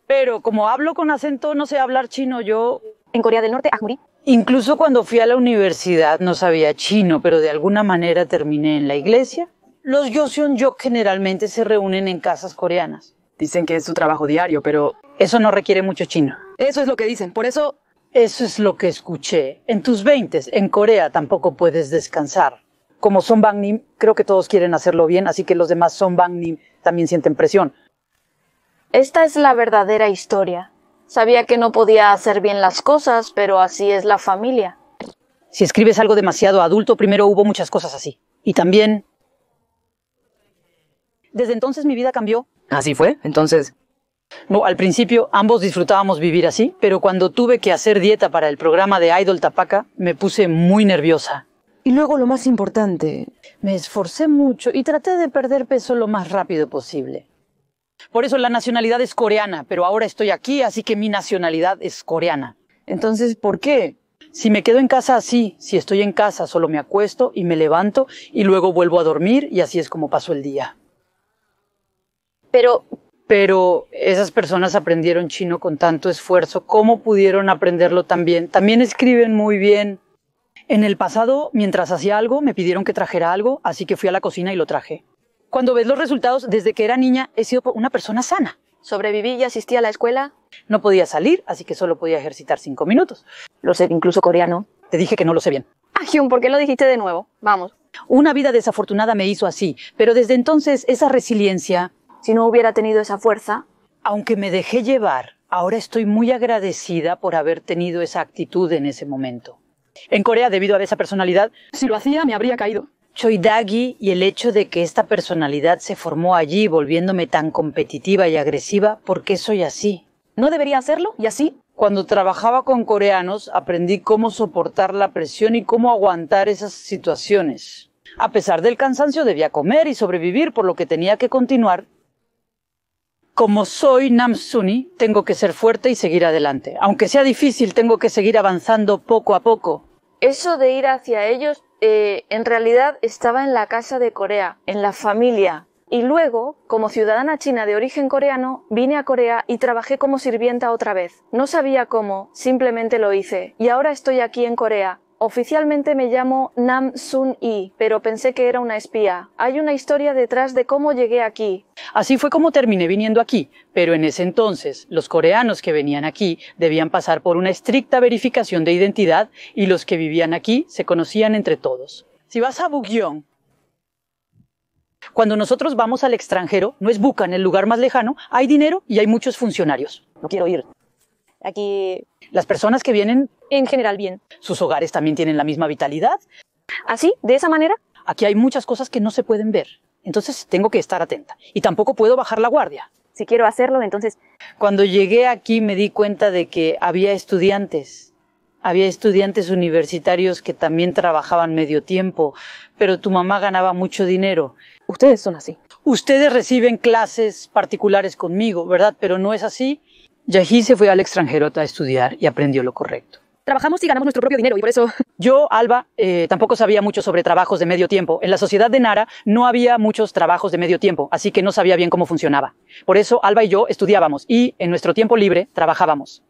Pero como hablo con acento, no sé hablar chino yo. En Corea del Norte, Ahmuri. Incluso cuando fui a la universidad no sabía chino, pero de alguna manera terminé en la iglesia. Los Yoseonjok generalmente se reúnen en casas coreanas. Dicen que es su trabajo diario, pero Eso no requiere mucho chino. eso es lo que dicen. Por eso, Eso es lo que escuché. En tus 20s, en Corea tampoco puedes descansar. Como Sonbangnim, creo que todos quieren hacerlo bien, así que los demás Sonbangnim también sienten presión. Esta es la verdadera historia. Sabía que no podía hacer bien las cosas, pero así es la familia. Si escribes algo demasiado adulto, primero hubo muchas cosas así. Y también... Desde entonces mi vida cambió. así fue. Entonces, No, al principio ambos disfrutábamos vivir así, pero cuando tuve que hacer dieta para el programa de Idol Tapaka, me puse muy nerviosa. y luego lo más importante, Me esforcé mucho y traté de perder peso lo más rápido posible. Por eso la nacionalidad es coreana, pero ahora estoy aquí, así que mi nacionalidad es coreana. entonces, ¿por qué? Si me quedo en casa así, si estoy en casa solo me acuesto y me levanto y luego vuelvo a dormir y así es como paso el día. Pero esas personas aprendieron chino con tanto esfuerzo. ¿Cómo pudieron aprenderlo tan bien? También escriben muy bien. En el pasado, mientras hacía algo, me pidieron que trajera algo, así que fui a la cocina y lo traje. Cuando ves los resultados, desde que era niña, he sido una persona sana. Sobreviví y asistí a la escuela. No podía salir, así que solo podía ejercitar 5 minutos. Lo sé, incluso coreano. Te dije que no lo sé bien. Ah, Hyun, ¿por qué lo dijiste de nuevo? Vamos. Una vida desafortunada me hizo así, pero desde entonces esa resiliencia... Si no hubiera tenido esa fuerza, Aunque me dejé llevar, ahora estoy muy agradecida por haber tenido esa actitud en ese momento. En Corea, debido a esa personalidad, Si lo hacía, me habría caído. Choidagi y el hecho de que esta personalidad se formó allí, volviéndome tan competitiva y agresiva, ¿por qué soy así? No debería hacerlo, y así. Cuando trabajaba con coreanos, aprendí cómo soportar la presión y cómo aguantar esas situaciones. A pesar del cansancio, debía comer y sobrevivir, por lo que tenía que continuar. Como soy Namsuni, tengo que ser fuerte y seguir adelante. Aunque sea difícil, tengo que seguir avanzando poco a poco. eso de ir hacia ellos, en realidad estaba en la casa de Corea, en la familia. Y luego, como ciudadana china de origen coreano, vine a Corea y trabajé como sirvienta otra vez. No sabía cómo, simplemente lo hice. Y ahora estoy aquí en Corea. Oficialmente me llamo Nam Sun-i, pero pensé que era una espía. Hay una historia detrás de cómo llegué aquí. Así fue como terminé viniendo aquí, pero en ese entonces los coreanos que venían aquí debían pasar por una estricta verificación de identidad y los que vivían aquí se conocían entre todos. Si vas a Bugyeong, cuando nosotros vamos al extranjero, no es Busan el lugar más lejano, hay dinero y hay muchos funcionarios. No quiero ir. Aquí, Las personas que vienen, en general, bien. sus hogares también tienen la misma vitalidad. ¿Así? ¿De esa manera? Aquí hay muchas cosas que no se pueden ver, entonces tengo que estar atenta y tampoco puedo bajar la guardia. Si quiero hacerlo, entonces... Cuando llegué aquí me di cuenta de que había estudiantes universitarios que también trabajaban medio tiempo, pero tu mamá ganaba mucho dinero. Ustedes son así. Ustedes reciben clases particulares conmigo, ¿verdad? Pero no es así. Yahi se fue al extranjero a estudiar y aprendió lo correcto. Trabajamos y ganamos nuestro propio dinero y por eso... Yo, Alba, tampoco sabía mucho sobre trabajos de medio tiempo. En la sociedad de Nara no había muchos trabajos de medio tiempo, así que no sabía bien cómo funcionaba. Por eso Alba y yo estudiábamos y en nuestro tiempo libre trabajábamos.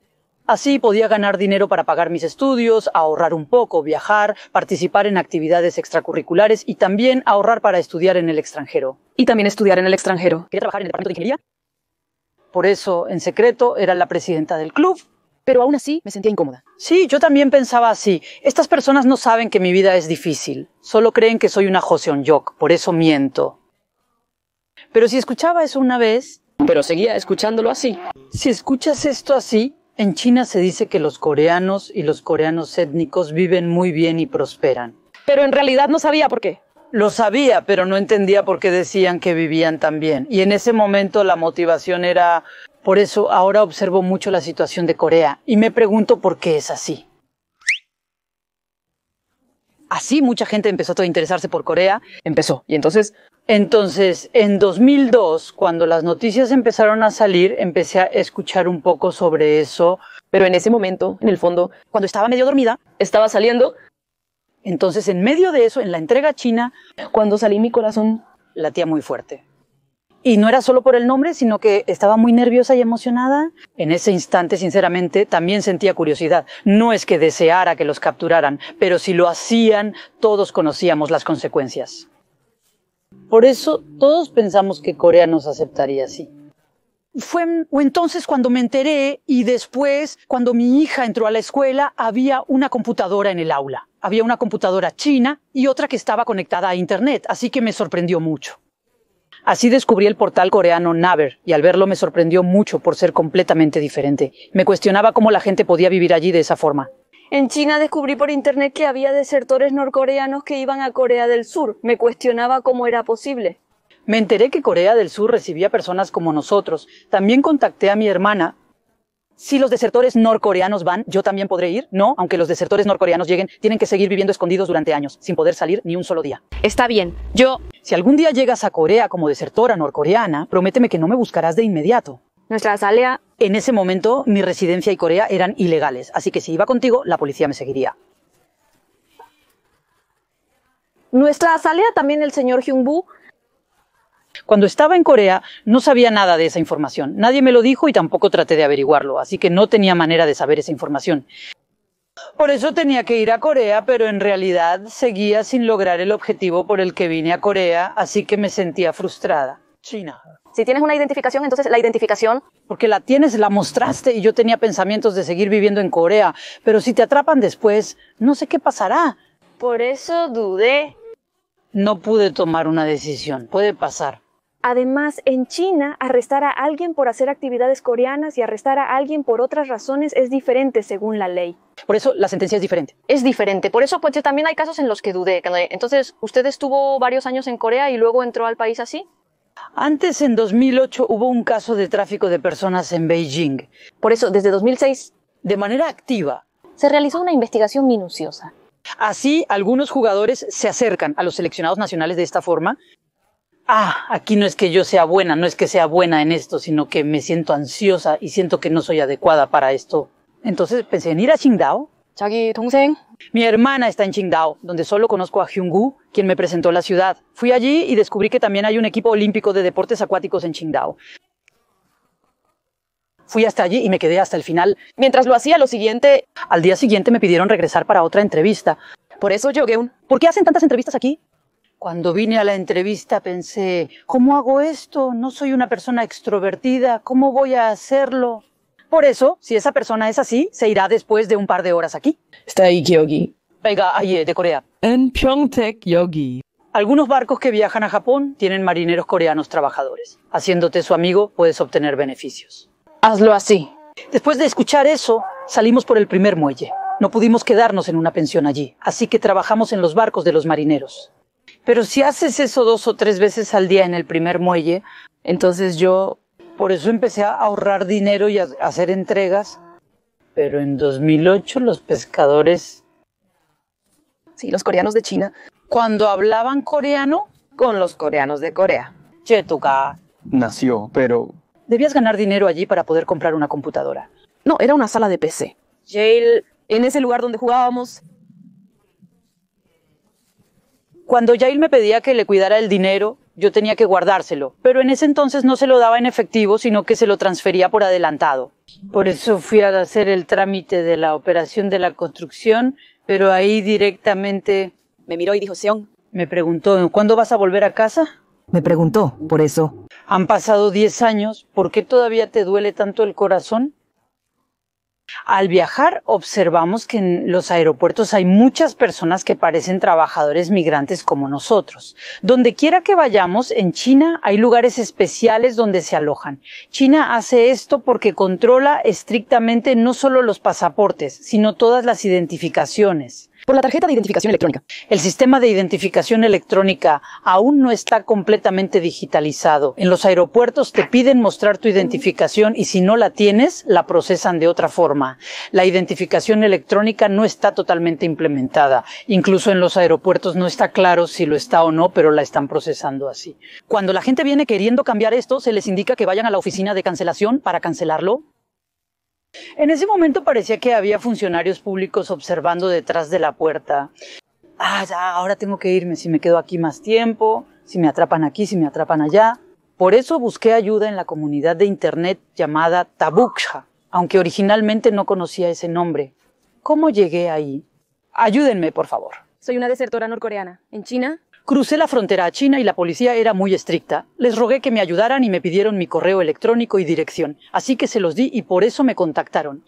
Así podía ganar dinero para pagar mis estudios, ahorrar un poco, viajar, participar en actividades extracurriculares y también ahorrar para estudiar en el extranjero. Y también estudiar en el extranjero. Quería trabajar en el departamento de ingeniería. Por eso, en secreto, era la presidenta del club. Pero aún así me sentía incómoda. Sí, yo también pensaba así. Estas personas no saben que mi vida es difícil. Solo creen que soy una Joseonjok, por eso miento. Pero si escuchaba eso una vez... Pero seguía escuchándolo así. Si escuchas esto así, en China se dice que los coreanos y los coreanos étnicos viven muy bien y prosperan. Pero en realidad no sabía por qué. Lo sabía, pero no entendía por qué decían que vivían tan bien. Y en ese momento la motivación era... Por eso ahora observo mucho la situación de Corea y me pregunto por qué es así. Así mucha gente empezó a interesarse por Corea. Empezó. Y entonces, En 2002, cuando las noticias empezaron a salir, empecé a escuchar un poco sobre eso. pero en ese momento, en el fondo, Cuando estaba medio dormida, estaba saliendo. entonces en medio de eso, en la entrega china, Cuando salí, mi corazón... latía muy fuerte. Y no era solo por el nombre, sino que estaba muy nerviosa y emocionada. En ese instante, sinceramente, también sentía curiosidad. No es que deseara que los capturaran, pero si lo hacían, todos conocíamos las consecuencias. Por eso, todos pensamos que Corea nos aceptaría así. Fue entonces cuando me enteré y después, cuando mi hija entró a la escuela, había una computadora en el aula. Había una computadora china y otra que estaba conectada a Internet, así que me sorprendió mucho. Así descubrí el portal coreano Naver y al verlo me sorprendió mucho por ser completamente diferente. Me cuestionaba cómo la gente podía vivir allí de esa forma. En China descubrí por internet que había desertores norcoreanos que iban a Corea del Sur. Me cuestionaba cómo era posible. Me enteré que Corea del Sur recibía personas como nosotros. También contacté a mi hermana. Si los desertores norcoreanos van, ¿yo también podré ir? No, aunque los desertores norcoreanos lleguen, tienen que seguir viviendo escondidos durante años, sin poder salir ni un solo día. Está bien, Si algún día llegas a Corea como desertora norcoreana, prométeme que no me buscarás de inmediato. Nuestra azalea... En ese momento, mi residencia y Corea eran ilegales, así que si iba contigo, la policía me seguiría. Nuestra azalea también el señor Hyung-bu. Cuando estaba en Corea, no sabía nada de esa información. Nadie me lo dijo y tampoco traté de averiguarlo, así que no tenía manera de saber esa información. Por eso tenía que ir a Corea, pero en realidad seguía sin lograr el objetivo por el que vine a Corea, así que me sentía frustrada. China. Si tienes una identificación, entonces la identificación... Porque la tienes, la mostraste y yo tenía pensamientos de seguir viviendo en Corea, pero si te atrapan después, no sé qué pasará. Por eso dudé. No pude tomar una decisión, puede pasar. Además, en China, arrestar a alguien por hacer actividades coreanas y arrestar a alguien por otras razones es diferente según la ley. Por eso la sentencia es diferente. Es diferente. Por eso, pues también hay casos en los que dudé. Entonces, ¿usted estuvo varios años en Corea y luego entró al país así? Antes, en 2008, hubo un caso de tráfico de personas en Beijing. Por eso, desde 2006, De manera activa. se realizó una investigación minuciosa. Así, algunos jugadores se acercan a los seleccionados nacionales de esta forma. Aquí no es que yo sea buena, no es que sea buena en esto, sino que me siento ansiosa y siento que no soy adecuada para esto. Entonces pensé en ir a Qingdao. 자기 동생, Mi hermana está en Qingdao, donde solo conozco a Hyung-gu, quien me presentó la ciudad. Fui allí y descubrí que también hay un equipo olímpico de deportes acuáticos en Qingdao. Fui hasta allí y me quedé hasta el final. mientras lo hacía, lo siguiente, Al día siguiente me pidieron regresar para otra entrevista. por eso Yogeun. ¿Por qué hacen tantas entrevistas aquí? Cuando vine a la entrevista pensé, ¿cómo hago esto? No soy una persona extrovertida, ¿cómo voy a hacerlo? Por eso, si esa persona es así, se irá después de un par de horas aquí. está ahí 기억이. Venga, ahí, de Corea. En Pyeongtaek 여기. Algunos barcos que viajan a Japón tienen marineros coreanos trabajadores. Haciéndote su amigo, puedes obtener beneficios. Hazlo así. Después de escuchar eso, salimos por el primer muelle. No pudimos quedarnos en una pensión allí, así que trabajamos en los barcos de los marineros. Pero si haces eso 2 o 3 veces al día en el primer muelle, Entonces yo... por eso empecé a ahorrar dinero y a hacer entregas. Pero en 2008 los pescadores, Sí, los coreanos de China cuando hablaban coreano, Con los coreanos de Corea. Chetuka, Nació, pero debías ganar dinero allí para poder comprar una computadora. No, era una sala de PC. Jail, En ese lugar donde jugábamos, Cuando Yael me pedía que le cuidara el dinero, yo tenía que guardárselo, pero en ese entonces no se lo daba en efectivo, sino que se lo transfería por adelantado. Por eso fui a hacer el trámite de la operación de la construcción, pero ahí directamente me miró y dijo, Seon, me preguntó, ¿cuándo vas a volver a casa? Me preguntó, por eso. Han pasado 10 años, ¿por qué todavía te duele tanto el corazón? Al viajar observamos que en los aeropuertos hay muchas personas que parecen trabajadores migrantes como nosotros. Donde quiera que vayamos, en China hay lugares especiales donde se alojan. China hace esto porque controla estrictamente no solo los pasaportes, sino todas las identificaciones. Por la tarjeta de identificación electrónica. El sistema de identificación electrónica aún no está completamente digitalizado. En los aeropuertos te piden mostrar tu identificación y si no la tienes, la procesan de otra forma. La identificación electrónica no está totalmente implementada. Incluso en los aeropuertos no está claro si lo está o no, pero la están procesando así. Cuando la gente viene queriendo cambiar esto, se les indica que vayan a la oficina de cancelación para cancelarlo. En ese momento parecía que había funcionarios públicos observando detrás de la puerta. Ya, ahora tengo que irme, si me quedo aquí más tiempo, si me atrapan aquí, si me atrapan allá. Por eso busqué ayuda en la comunidad de internet llamada Tabuksha, aunque originalmente no conocía ese nombre. ¿Cómo llegué ahí? Ayúdenme, por favor. Soy una desertora norcoreana. En China. Crucé la frontera a China y la policía era muy estricta. Les rogué que me ayudaran y me pidieron mi correo electrónico y dirección. Así que se los di y por eso me contactaron.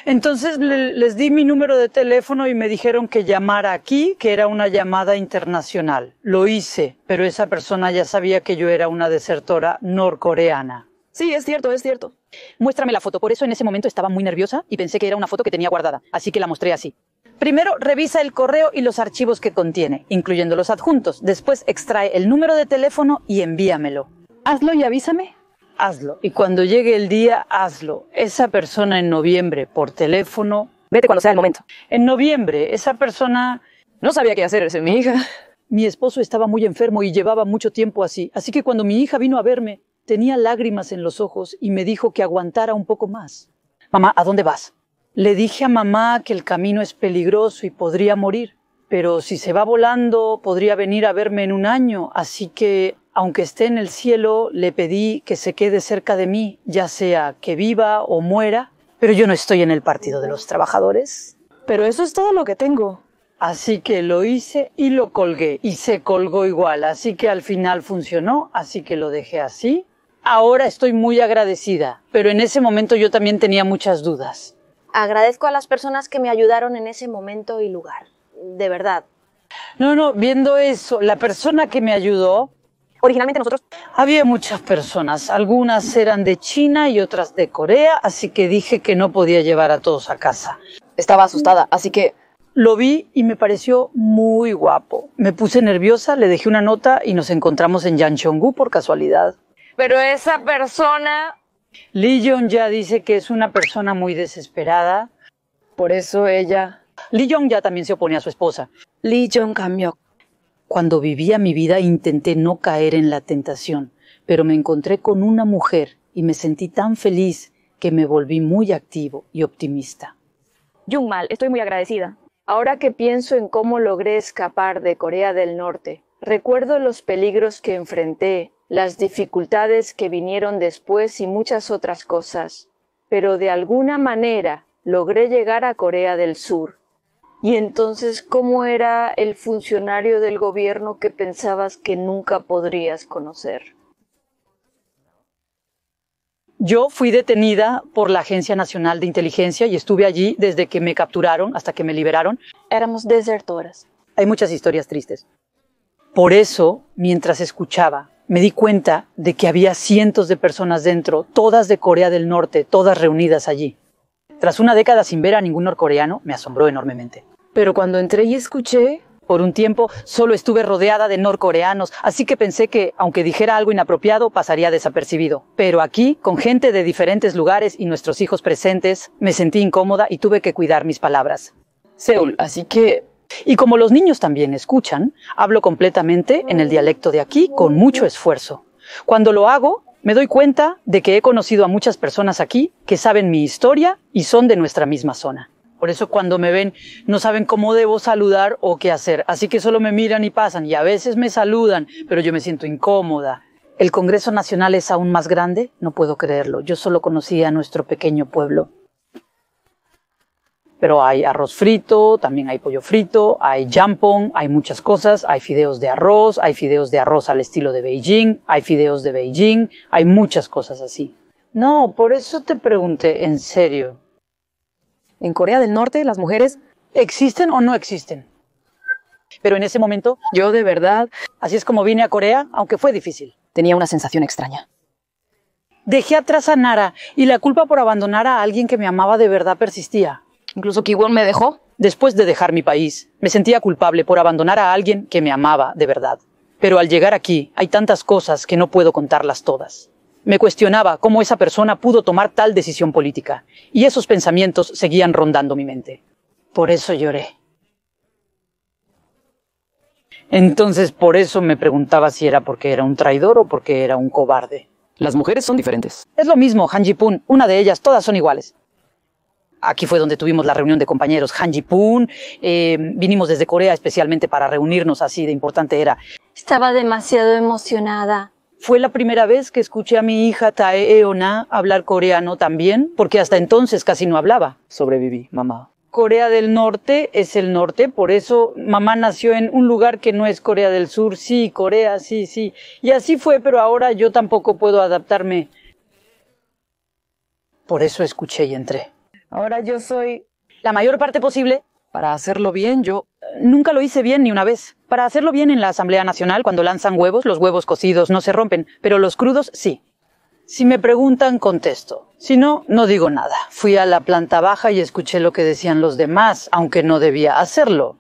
Entonces les di mi número de teléfono y me dijeron que llamara aquí, que era una llamada internacional. Lo hice, pero esa persona ya sabía que yo era una desertora norcoreana. Sí, es cierto, es cierto. Muéstrame la foto. Por eso en ese momento estaba muy nerviosa y pensé que era una foto que tenía guardada. Así que la mostré así. Primero, revisa el correo y los archivos que contiene, incluyendo los adjuntos. Después, extrae el número de teléfono y envíamelo. Hazlo y avísame. Hazlo. Y cuando llegue el día, hazlo. Esa persona en noviembre, por teléfono... Vete cuando sea el momento. En noviembre, esa persona... No sabía qué hacer, mi hija. Mi esposo estaba muy enfermo y llevaba mucho tiempo así. Así que cuando mi hija vino a verme, tenía lágrimas en los ojos y me dijo que aguantara un poco más. Mamá, ¿a dónde vas? Le dije a mamá que el camino es peligroso y podría morir, pero si se va volando podría venir a verme en un año, así que, aunque esté en el cielo, le pedí que se quede cerca de mí, ya sea que viva o muera, pero yo no estoy en el Partido de los Trabajadores. Pero eso es todo lo que tengo. Así que lo hice y lo colgué, y se colgó igual, así que al final funcionó, así que lo dejé así. Ahora estoy muy agradecida, pero en ese momento yo también tenía muchas dudas. Agradezco a las personas que me ayudaron en ese momento y lugar. De verdad. No, viendo eso, la persona que me ayudó... Originalmente nosotros... Había muchas personas, algunas eran de China y otras de Corea, así que dije que no podía llevar a todos a casa. Estaba asustada, así que... Lo vi y me pareció muy guapo. Me puse nerviosa, le dejé una nota y nos encontramos en Yancheongu por casualidad. Pero esa persona... Lee Jong ya dice que es una persona muy desesperada. Por eso ella... Lee Jong ya también se opone a su esposa. Lee Jong Kamyok. Cuando vivía mi vida intenté no caer en la tentación, pero me encontré con una mujer y me sentí tan feliz que me volví muy activo y optimista. Jungmal, estoy muy agradecida. Ahora que pienso en cómo logré escapar de Corea del Norte, recuerdo los peligros que enfrenté, las dificultades que vinieron después y muchas otras cosas. Pero de alguna manera logré llegar a Corea del Sur. Y entonces, ¿cómo era el funcionario del gobierno que pensabas que nunca podrías conocer? Yo fui detenida por la Agencia Nacional de Inteligencia y estuve allí desde que me capturaron hasta que me liberaron. Éramos desertoras. Hay muchas historias tristes. Por eso, mientras escuchaba, me di cuenta de que había cientos de personas dentro, todas de Corea del Norte, todas reunidas allí. Tras una década sin ver a ningún norcoreano, me asombró enormemente. Pero cuando entré y escuché... Por un tiempo solo estuve rodeada de norcoreanos, así que pensé que, aunque dijera algo inapropiado, pasaría desapercibido. Pero aquí, con gente de diferentes lugares y nuestros hijos presentes, me sentí incómoda y tuve que cuidar mis palabras. Seúl, así que... Y como los niños también escuchan, hablo completamente en el dialecto de aquí con mucho esfuerzo. Cuando lo hago, me doy cuenta de que he conocido a muchas personas aquí que saben mi historia y son de nuestra misma zona. Por eso cuando me ven no saben cómo debo saludar o qué hacer, así que solo me miran y pasan y a veces me saludan, pero yo me siento incómoda. ¿El Congreso Nacional es aún más grande? No puedo creerlo, yo solo conocía a nuestro pequeño pueblo. Pero hay arroz frito, también hay pollo frito, hay jampong, hay muchas cosas, hay fideos de arroz al estilo de Beijing, hay fideos de Beijing, hay muchas cosas así. No, por eso te pregunté, en serio. En Corea del Norte, las mujeres... ¿Existen o no existen? Pero en ese momento... Yo de verdad... Así es como vine a Corea, aunque fue difícil. Tenía una sensación extraña. Dejé atrás a Nara y la culpa por abandonar a alguien que me amaba de verdad persistía. Incluso Kiwon me dejó. Después de dejar mi país, me sentía culpable por abandonar a alguien que me amaba de verdad. Pero al llegar aquí, hay tantas cosas que no puedo contarlas todas. Me cuestionaba cómo esa persona pudo tomar tal decisión política, y esos pensamientos seguían rondando mi mente. Por eso lloré. Entonces, por eso me preguntaba si era porque era un traidor o porque era un cobarde. Las mujeres son diferentes. Es lo mismo, Han Ji-Pun, una de ellas, todas son iguales. Aquí fue donde tuvimos la reunión de compañeros. Han Ji-Pun, vinimos desde Corea especialmente para reunirnos, así de importante era. Estaba demasiado emocionada. Fue la primera vez que escuché a mi hija Tae Eona hablar coreano también, porque hasta entonces casi no hablaba. Sobreviví, mamá. Corea del Norte es el norte, por eso mamá nació en un lugar que no es Corea del Sur. Sí, Corea, sí, sí. Y así fue, pero ahora yo tampoco puedo adaptarme. Por eso escuché y entré. Ahora yo soy... La mayor parte posible. Para hacerlo bien, yo... Nunca lo hice bien ni una vez. Para hacerlo bien en la Asamblea Nacional, cuando lanzan huevos, los huevos cocidos no se rompen, pero los crudos sí. Si me preguntan, contesto. Si no, no digo nada. Fui a la planta baja y escuché lo que decían los demás, aunque no debía hacerlo.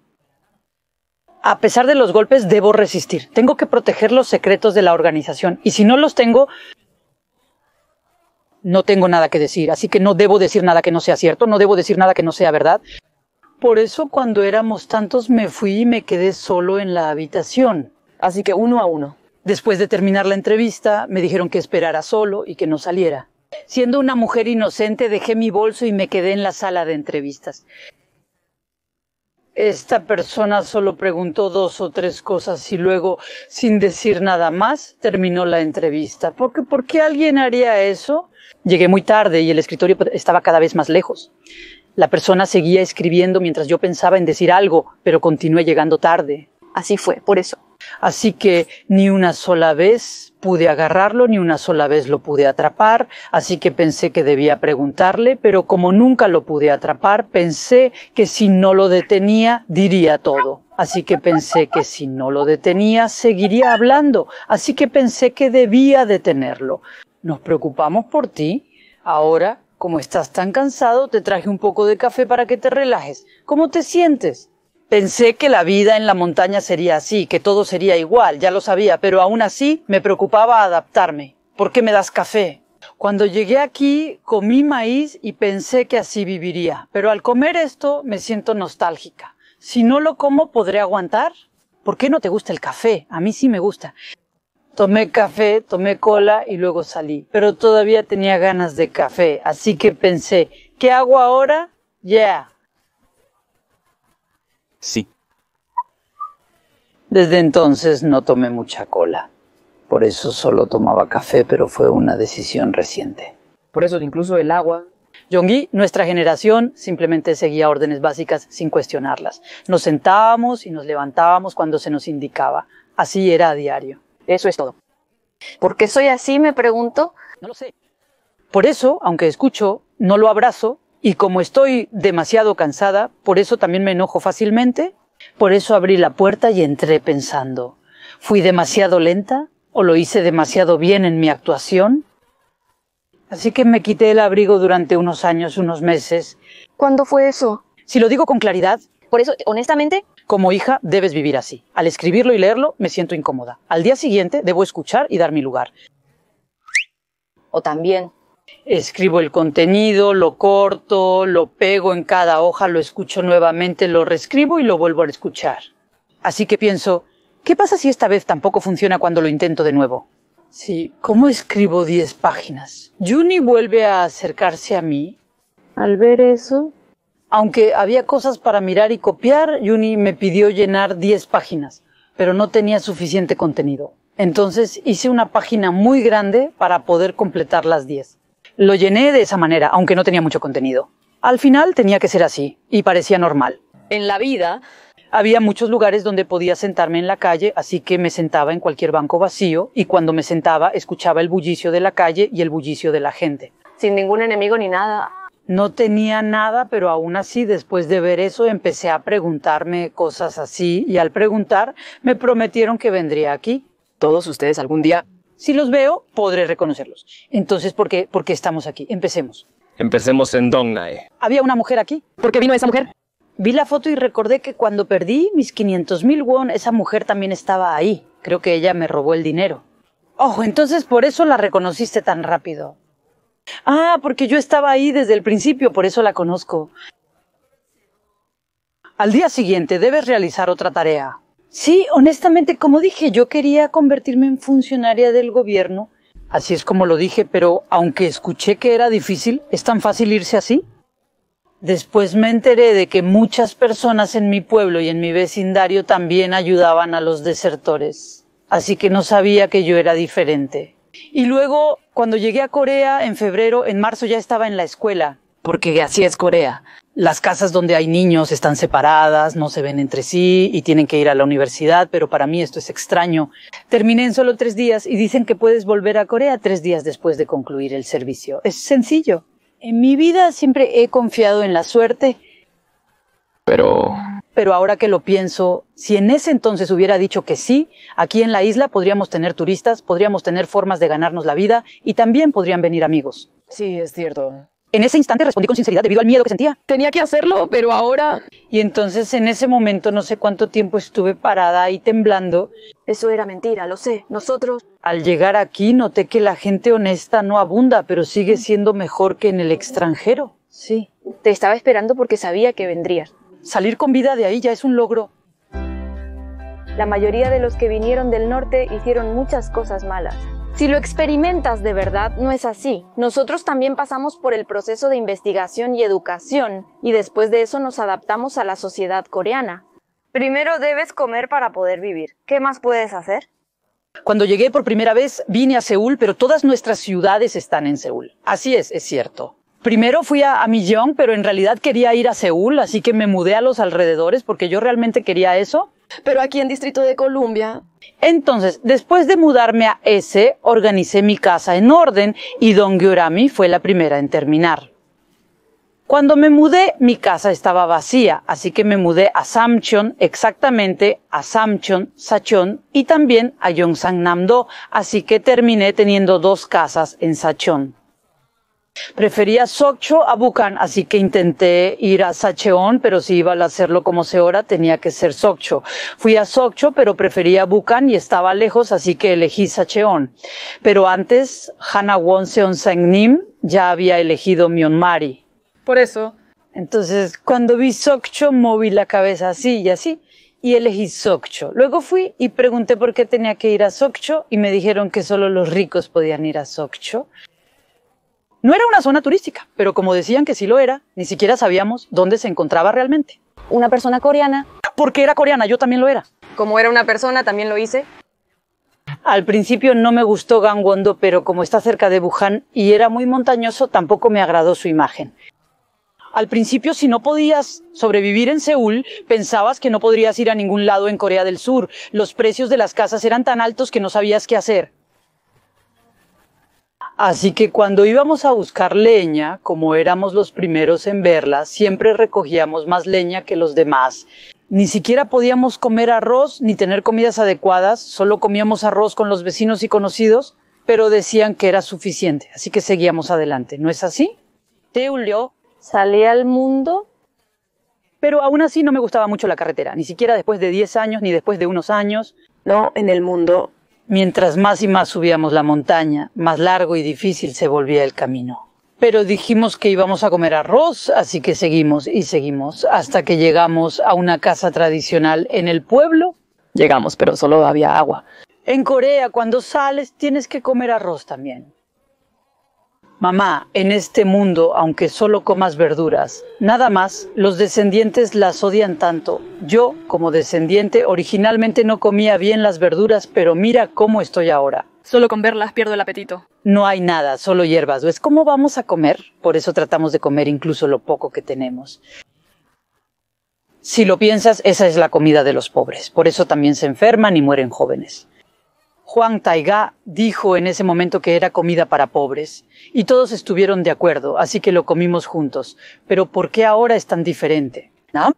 A pesar de los golpes, debo resistir. Tengo que proteger los secretos de la organización. Y si no los tengo, no tengo nada que decir. Así que no debo decir nada que no sea cierto, no debo decir nada que no sea verdad. Por eso, cuando éramos tantos, me fui y me quedé solo en la habitación. Así que 1 a 1. Después de terminar la entrevista, me dijeron que esperara solo y que no saliera. Siendo una mujer inocente, dejé mi bolso y me quedé en la sala de entrevistas. Esta persona solo preguntó 2 o 3 cosas y luego, sin decir nada más, terminó la entrevista. ¿Por qué alguien haría eso? Llegué muy tarde y el escritorio estaba cada vez más lejos. La persona seguía escribiendo mientras yo pensaba en decir algo, pero continué llegando tarde. Así fue, por eso. Así que ni una sola vez pude agarrarlo, ni una sola vez lo pude atrapar, así que pensé que debía preguntarle, pero como nunca lo pude atrapar, pensé que si no lo detenía, diría todo. Así que pensé que si no lo detenía, seguiría hablando, así que pensé que debía detenerlo. Nos preocupamos por ti. Ahora, como estás tan cansado, te traje un poco de café para que te relajes. ¿Cómo te sientes? Pensé que la vida en la montaña sería así, que todo sería igual, ya lo sabía, pero aún así me preocupaba adaptarme. ¿Por qué me das café? Cuando llegué aquí, comí maíz y pensé que así viviría, pero al comer esto me siento nostálgica. Si no lo como, ¿podré aguantar? ¿Por qué no te gusta el café? A mí sí me gusta. Tomé café, tomé cola y luego salí, pero todavía tenía ganas de café, así que pensé, ¿qué hago ahora? Yeah. Sí. Desde entonces no tomé mucha cola. Por eso solo tomaba café, pero fue una decisión reciente. Por eso incluso el agua... Yonggi, nuestra generación simplemente seguía órdenes básicas sin cuestionarlas. Nos sentábamos y nos levantábamos cuando se nos indicaba. Así era a diario. Eso es todo. ¿Por qué soy así? Me pregunto. No lo sé. Por eso, aunque escucho, no lo abrazo. Y como estoy demasiado cansada, por eso también me enojo fácilmente. Por eso abrí la puerta y entré pensando, ¿fui demasiado lenta? ¿O lo hice demasiado bien en mi actuación? Así que me quité el abrigo durante unos años, unos meses. ¿Cuándo fue eso? Si lo digo con claridad... Por eso, honestamente... Como hija, debes vivir así. Al escribirlo y leerlo, me siento incómoda. Al día siguiente, debo escuchar y dar mi lugar. O también... Escribo el contenido, lo corto, lo pego en cada hoja, lo escucho nuevamente, lo reescribo y lo vuelvo a escuchar. Así que pienso, ¿qué pasa si esta vez tampoco funciona cuando lo intento de nuevo? Sí, ¿cómo escribo 10 páginas? Juni vuelve a acercarse a mí. Al ver eso... Aunque había cosas para mirar y copiar, Juni me pidió llenar 10 páginas, pero no tenía suficiente contenido. Entonces hice una página muy grande para poder completar las 10. Lo llené de esa manera, aunque no tenía mucho contenido. Al final tenía que ser así, y parecía normal. En la vida... Había muchos lugares donde podía sentarme en la calle, así que me sentaba en cualquier banco vacío, y cuando me sentaba escuchaba el bullicio de la calle y el bullicio de la gente. Sin ningún enemigo ni nada. No tenía nada, pero aún así, después de ver eso, empecé a preguntarme cosas así, y al preguntar, me prometieron que vendría aquí. Todos ustedes algún día... Si los veo, podré reconocerlos. Entonces, ¿por qué estamos aquí? Empecemos. Empecemos en Dongnae. ¿Había una mujer aquí? ¿Por qué vino esa mujer? Vi la foto y recordé que cuando perdí mis 500,000 won, esa mujer también estaba ahí. Creo que ella me robó el dinero. Oh, entonces por eso la reconociste tan rápido. Ah, porque yo estaba ahí desde el principio, por eso la conozco. Al día siguiente debes realizar otra tarea. Sí, honestamente, como dije, yo quería convertirme en funcionaria del gobierno. Así es como lo dije, pero aunque escuché que era difícil, ¿es tan fácil irse así? Después me enteré de que muchas personas en mi pueblo y en mi vecindario también ayudaban a los desertores. Así que no sabía que yo era diferente. Y luego, cuando llegué a Corea en febrero, en marzo ya estaba en la escuela. Porque así es Corea. Las casas donde hay niños están separadas, no se ven entre sí y tienen que ir a la universidad, pero para mí esto es extraño. Terminé en solo 3 días y dicen que puedes volver a Corea 3 días después de concluir el servicio. Es sencillo. En mi vida siempre he confiado en la suerte. Pero ahora que lo pienso, si en ese entonces hubiera dicho que sí, aquí en la isla podríamos tener turistas, podríamos tener formas de ganarnos la vida y también podrían venir amigos. Sí, es cierto. En ese instante respondí con sinceridad debido al miedo que sentía. Tenía que hacerlo, pero ahora... Y entonces en ese momento no sé cuánto tiempo estuve parada ahí temblando. Eso era mentira, lo sé. Nosotros... Al llegar aquí noté que la gente honesta no abunda, pero sigue siendo mejor que en el extranjero. Sí. Te estaba esperando porque sabía que vendrías. Salir con vida de ahí ya es un logro. La mayoría de los que vinieron del norte hicieron muchas cosas malas. Si lo experimentas de verdad, no es así. Nosotros también pasamos por el proceso de investigación y educación, y después de eso nos adaptamos a la sociedad coreana. Primero debes comer para poder vivir. ¿Qué más puedes hacer? Cuando llegué por primera vez, vine a Seúl, pero todas nuestras ciudades están en Seúl. Así es cierto. Primero fui a Millón, pero en realidad quería ir a Seúl, así que me mudé a los alrededores porque yo realmente quería eso. Pero aquí en Distrito de Columbia... Entonces, después de mudarme a ese, organicé mi casa en orden y Donggyurami fue la primera en terminar. Cuando me mudé, mi casa estaba vacía, así que me mudé a Samcheon, exactamente a Samcheon, Sacheon y también a Yongsangnam-do, así que terminé teniendo 2 casas en Sacheon. Prefería Sokcho a Bukhan, así que intenté ir a Sacheon, pero si iba a hacerlo como Seora tenía que ser Sokcho. Fui a Sokcho, pero prefería Bukhan y estaba lejos, así que elegí Sacheon. Pero antes, Hanawon Seonsangnim ya había elegido Myeonmari. Por eso. Entonces, cuando vi Sokcho, moví la cabeza así y así, y elegí Sokcho. Luego fui y pregunté por qué tenía que ir a Sokcho, y me dijeron que solo los ricos podían ir a Sokcho. No era una zona turística, pero como decían que sí lo era, ni siquiera sabíamos dónde se encontraba realmente. Una persona coreana. Porque era coreana, yo también lo era. Como era una persona, también lo hice. Al principio no me gustó Gangwon-do, pero como está cerca de Bukhan y era muy montañoso, tampoco me agradó su imagen. Al principio, si no podías sobrevivir en Seúl, pensabas que no podrías ir a ningún lado en Corea del Sur. Los precios de las casas eran tan altos que no sabías qué hacer. Así que cuando íbamos a buscar leña, como éramos los primeros en verla, siempre recogíamos más leña que los demás. Ni siquiera podíamos comer arroz ni tener comidas adecuadas, solo comíamos arroz con los vecinos y conocidos, pero decían que era suficiente, así que seguíamos adelante. ¿No es así? Teulio. Salí al mundo. Pero aún así no me gustaba mucho la carretera, ni siquiera después de 10 años ni después de unos años. No, en el mundo... Mientras más y más subíamos la montaña, más largo y difícil se volvía el camino. Pero dijimos que íbamos a comer arroz, así que seguimos y seguimos, hasta que llegamos a una casa tradicional en el pueblo. Llegamos, pero solo había agua. En Corea, cuando sales, tienes que comer arroz también. Mamá, en este mundo, aunque solo comas verduras, nada más, los descendientes las odian tanto. Yo, como descendiente, originalmente no comía bien las verduras, pero mira cómo estoy ahora. Solo con verlas pierdo el apetito. No hay nada, solo hierbas. ¿Ves cómo vamos a comer? Por eso tratamos de comer incluso lo poco que tenemos. Si lo piensas, esa es la comida de los pobres. Por eso también se enferman y mueren jóvenes. Hwang Tae-ga dijo en ese momento que era comida para pobres, y todos estuvieron de acuerdo, así que lo comimos juntos. Pero ¿por qué ahora es tan diferente? ¿No?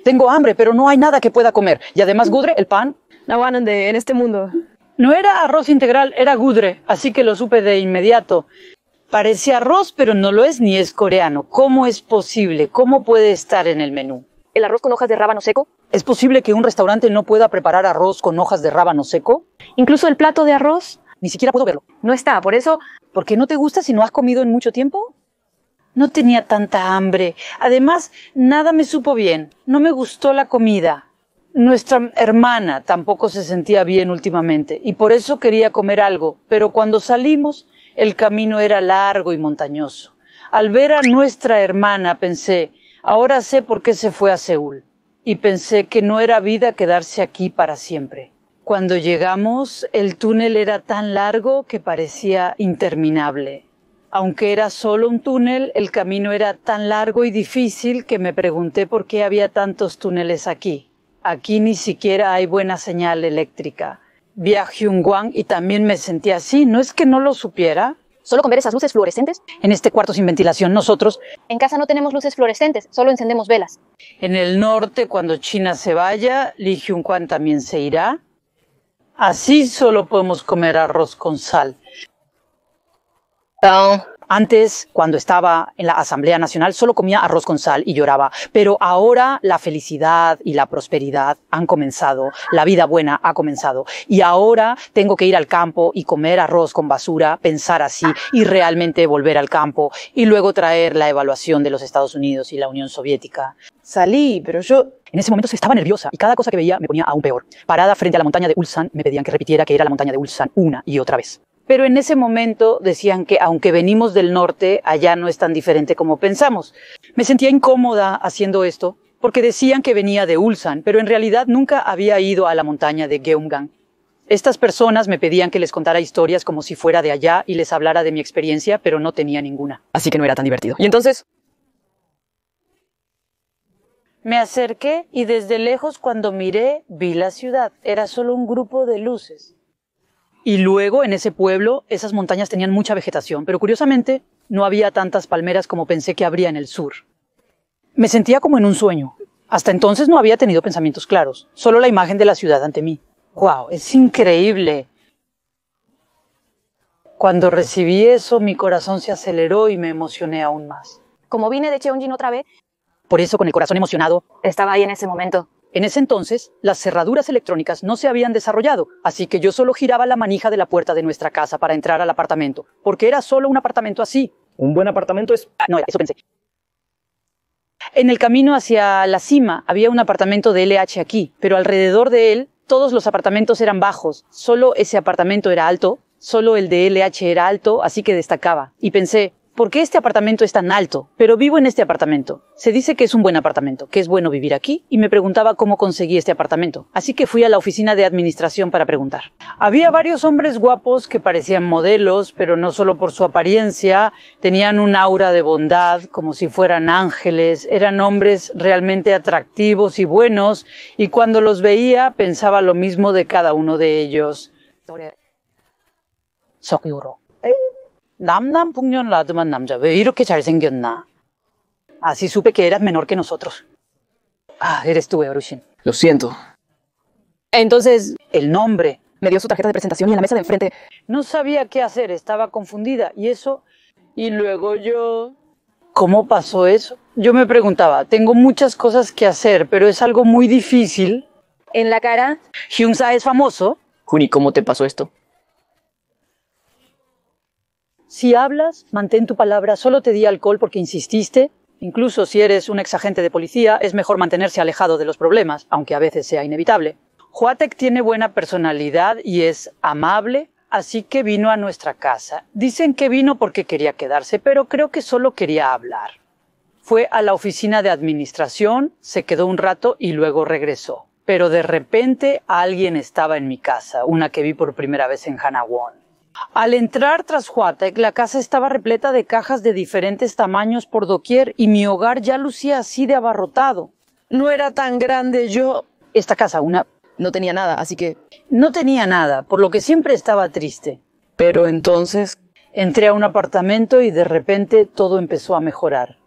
Tengo hambre, pero no hay nada que pueda comer. Y además, gudre, el pan. En este mundo. No era arroz integral, era gudre, así que lo supe de inmediato. Parece arroz, pero no lo es ni es coreano. ¿Cómo es posible? ¿Cómo puede estar en el menú? ¿El arroz con hojas de rábano seco? ¿Es posible que un restaurante no pueda preparar arroz con hojas de rábano seco? ¿Incluso el plato de arroz? Ni siquiera puedo verlo. No está, por eso... ¿Por qué no te gusta si no has comido en mucho tiempo? No tenía tanta hambre. Además, nada me supo bien. No me gustó la comida. Nuestra hermana tampoco se sentía bien últimamente y por eso quería comer algo. Pero cuando salimos, el camino era largo y montañoso. Al ver a nuestra hermana pensé, ahora sé por qué se fue a Seúl. Y pensé que no era vida quedarse aquí para siempre. Cuando llegamos, el túnel era tan largo que parecía interminable. Aunque era solo un túnel, el camino era tan largo y difícil que me pregunté por qué había tantos túneles aquí. Aquí ni siquiera hay buena señal eléctrica. Vi a Hyungwang y también me sentí así. ¿No es que no lo supiera? ¿Solo con ver esas luces fluorescentes? En este cuarto sin ventilación, nosotros... En casa no tenemos luces fluorescentes, solo encendemos velas. En el norte, cuando China se vaya, Lee Hyun-kwan también se irá. Así solo podemos comer arroz con sal. Antes, cuando estaba en la Asamblea Nacional, solo comía arroz con sal y lloraba. Pero ahora la felicidad y la prosperidad han comenzado, la vida buena ha comenzado. Y ahora tengo que ir al campo y comer arroz con basura, pensar así y realmente volver al campo y luego traer la evaluación de los Estados Unidos y la Unión Soviética. Salí, pero yo... En ese momento estaba nerviosa y cada cosa que veía me ponía aún peor. Parada frente a la montaña de Ulsan, me pedían que repitiera que era la montaña de Ulsan una y otra vez. Pero en ese momento decían que aunque venimos del norte, allá no es tan diferente como pensamos. Me sentía incómoda haciendo esto porque decían que venía de Ulsan, pero en realidad nunca había ido a la montaña de Geumgang. Estas personas me pedían que les contara historias como si fuera de allá y les hablara de mi experiencia, pero no tenía ninguna. Así que no era tan divertido. ¿Y entonces? Me acerqué y desde lejos cuando miré vi la ciudad. Era solo un grupo de luces. Y luego en ese pueblo esas montañas tenían mucha vegetación, pero curiosamente no había tantas palmeras como pensé que habría en el sur. Me sentía como en un sueño. Hasta entonces no había tenido pensamientos claros, solo la imagen de la ciudad ante mí. ¡Wow! Es increíble. Cuando recibí eso, mi corazón se aceleró y me emocioné aún más. Como vine de Cheonjin otra vez... Por eso, con el corazón emocionado, estaba ahí en ese momento. En ese entonces, las cerraduras electrónicas no se habían desarrollado, así que yo solo giraba la manija de la puerta de nuestra casa para entrar al apartamento, porque era solo un apartamento así. Un buen apartamento es... No, eso pensé. En el camino hacia la cima había un apartamento de LH aquí, pero alrededor de él todos los apartamentos eran bajos. Solo ese apartamento era alto, solo el de LH era alto, así que destacaba. Y pensé, ¿por qué este apartamento es tan alto? Pero vivo en este apartamento. Se dice que es un buen apartamento, que es bueno vivir aquí, y me preguntaba cómo conseguí este apartamento. Así que fui a la oficina de administración para preguntar. Había varios hombres guapos que parecían modelos, pero no solo por su apariencia, tenían un aura de bondad, como si fueran ángeles, eran hombres realmente atractivos y buenos, y cuando los veía pensaba lo mismo de cada uno de ellos. 석유로. 남남북년라드만 남자 왜 이렇게 잘생겼나. Así supe que eras menor que nosotros. Ah, eres tú, Eurushin. Lo siento. Entonces, el nombre. Me dio su tarjeta de presentación y en la mesa de enfrente... No sabía qué hacer, estaba confundida. Y eso... Y luego yo... ¿Cómo pasó eso? Yo me preguntaba, tengo muchas cosas que hacer, pero es algo muy difícil. En la cara... Hyunsa es famoso. Juni, ¿cómo te pasó esto? Si hablas, mantén tu palabra, solo te di alcohol porque insististe. Incluso si eres un exagente de policía, es mejor mantenerse alejado de los problemas, aunque a veces sea inevitable. Hwatek tiene buena personalidad y es amable, así que vino a nuestra casa. Dicen que vino porque quería quedarse, pero creo que solo quería hablar. Fue a la oficina de administración, se quedó un rato y luego regresó. Pero de repente alguien estaba en mi casa, una que vi por primera vez en Hanawon. Al entrar tras Hwatek, la casa estaba repleta de cajas de diferentes tamaños por doquier y mi hogar ya lucía así de abarrotado. No era tan grande yo. Esta casa, No tenía nada, así que... No tenía nada, por lo que siempre estaba triste. Pero entonces... Entré a un apartamento y de repente todo empezó a mejorar.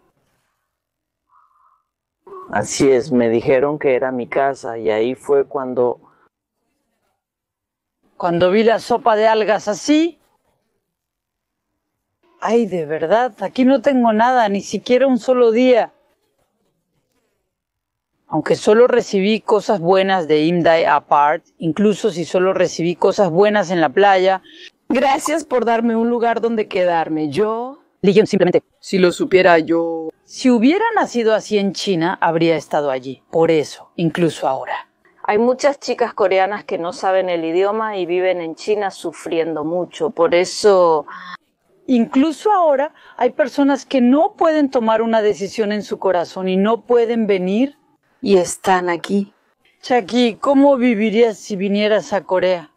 Así es, me dijeron que era mi casa y ahí fue cuando... Cuando vi la sopa de algas así, Ay, de verdad, aquí no tengo nada, ni siquiera un solo día. Aunque solo recibí cosas buenas de Imdai Apart, incluso si solo recibí cosas buenas en la playa. Gracias por darme un lugar donde quedarme. Legion, simplemente. Si lo supiera yo... Si hubiera nacido así en China, habría estado allí. Por eso, incluso ahora. Hay muchas chicas coreanas que no saben el idioma y viven en China sufriendo mucho. Por eso... Incluso ahora hay personas que no pueden tomar una decisión en su corazón y no pueden venir. Y están aquí. Chaki, ¿cómo vivirías si vinieras a Corea?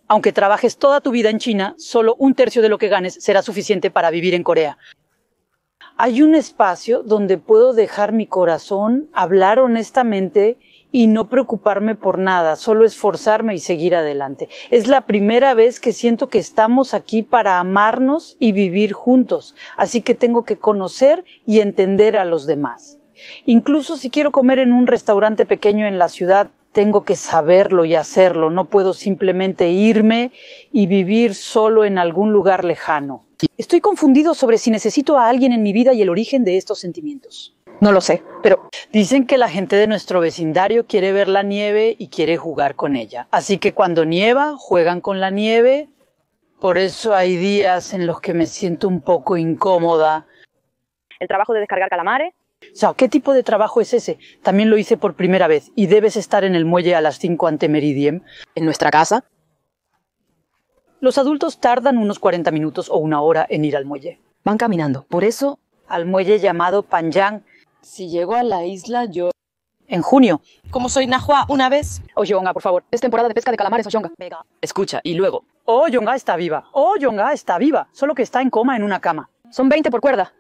Aunque trabajes toda tu vida en China, solo 1/3 de lo que ganes será suficiente para vivir en Corea. Hay un espacio donde puedo dejar mi corazón, hablar honestamente y no preocuparme por nada, solo esforzarme y seguir adelante. Es la primera vez que siento que estamos aquí para amarnos y vivir juntos, así que tengo que conocer y entender a los demás. Incluso si quiero comer en un restaurante pequeño en la ciudad, tengo que saberlo y hacerlo. No puedo simplemente irme y vivir solo en algún lugar lejano. Estoy confundido sobre si necesito a alguien en mi vida y el origen de estos sentimientos. No lo sé, pero... Dicen que la gente de nuestro vecindario quiere ver la nieve y quiere jugar con ella. Así que cuando nieva, juegan con la nieve. Por eso hay días en los que me siento un poco incómoda. El trabajo de descargar calamares. O sea, ¿qué tipo de trabajo es ese? También lo hice por primera vez y debes estar en el muelle a las 5 ante Meridiem. En nuestra casa. Los adultos tardan unos 40 minutos o 1 hora en ir al muelle. Van caminando, por eso... Al muelle llamado Panyang. Si llego a la isla, yo... En junio. Como soy Nahua una vez. Oyonga, por favor. Es temporada de pesca de calamares, Oyonga. Escucha, y luego... Oyonga está viva. Oyonga está viva. Solo que está en coma en una cama. Son 20 por cuerda.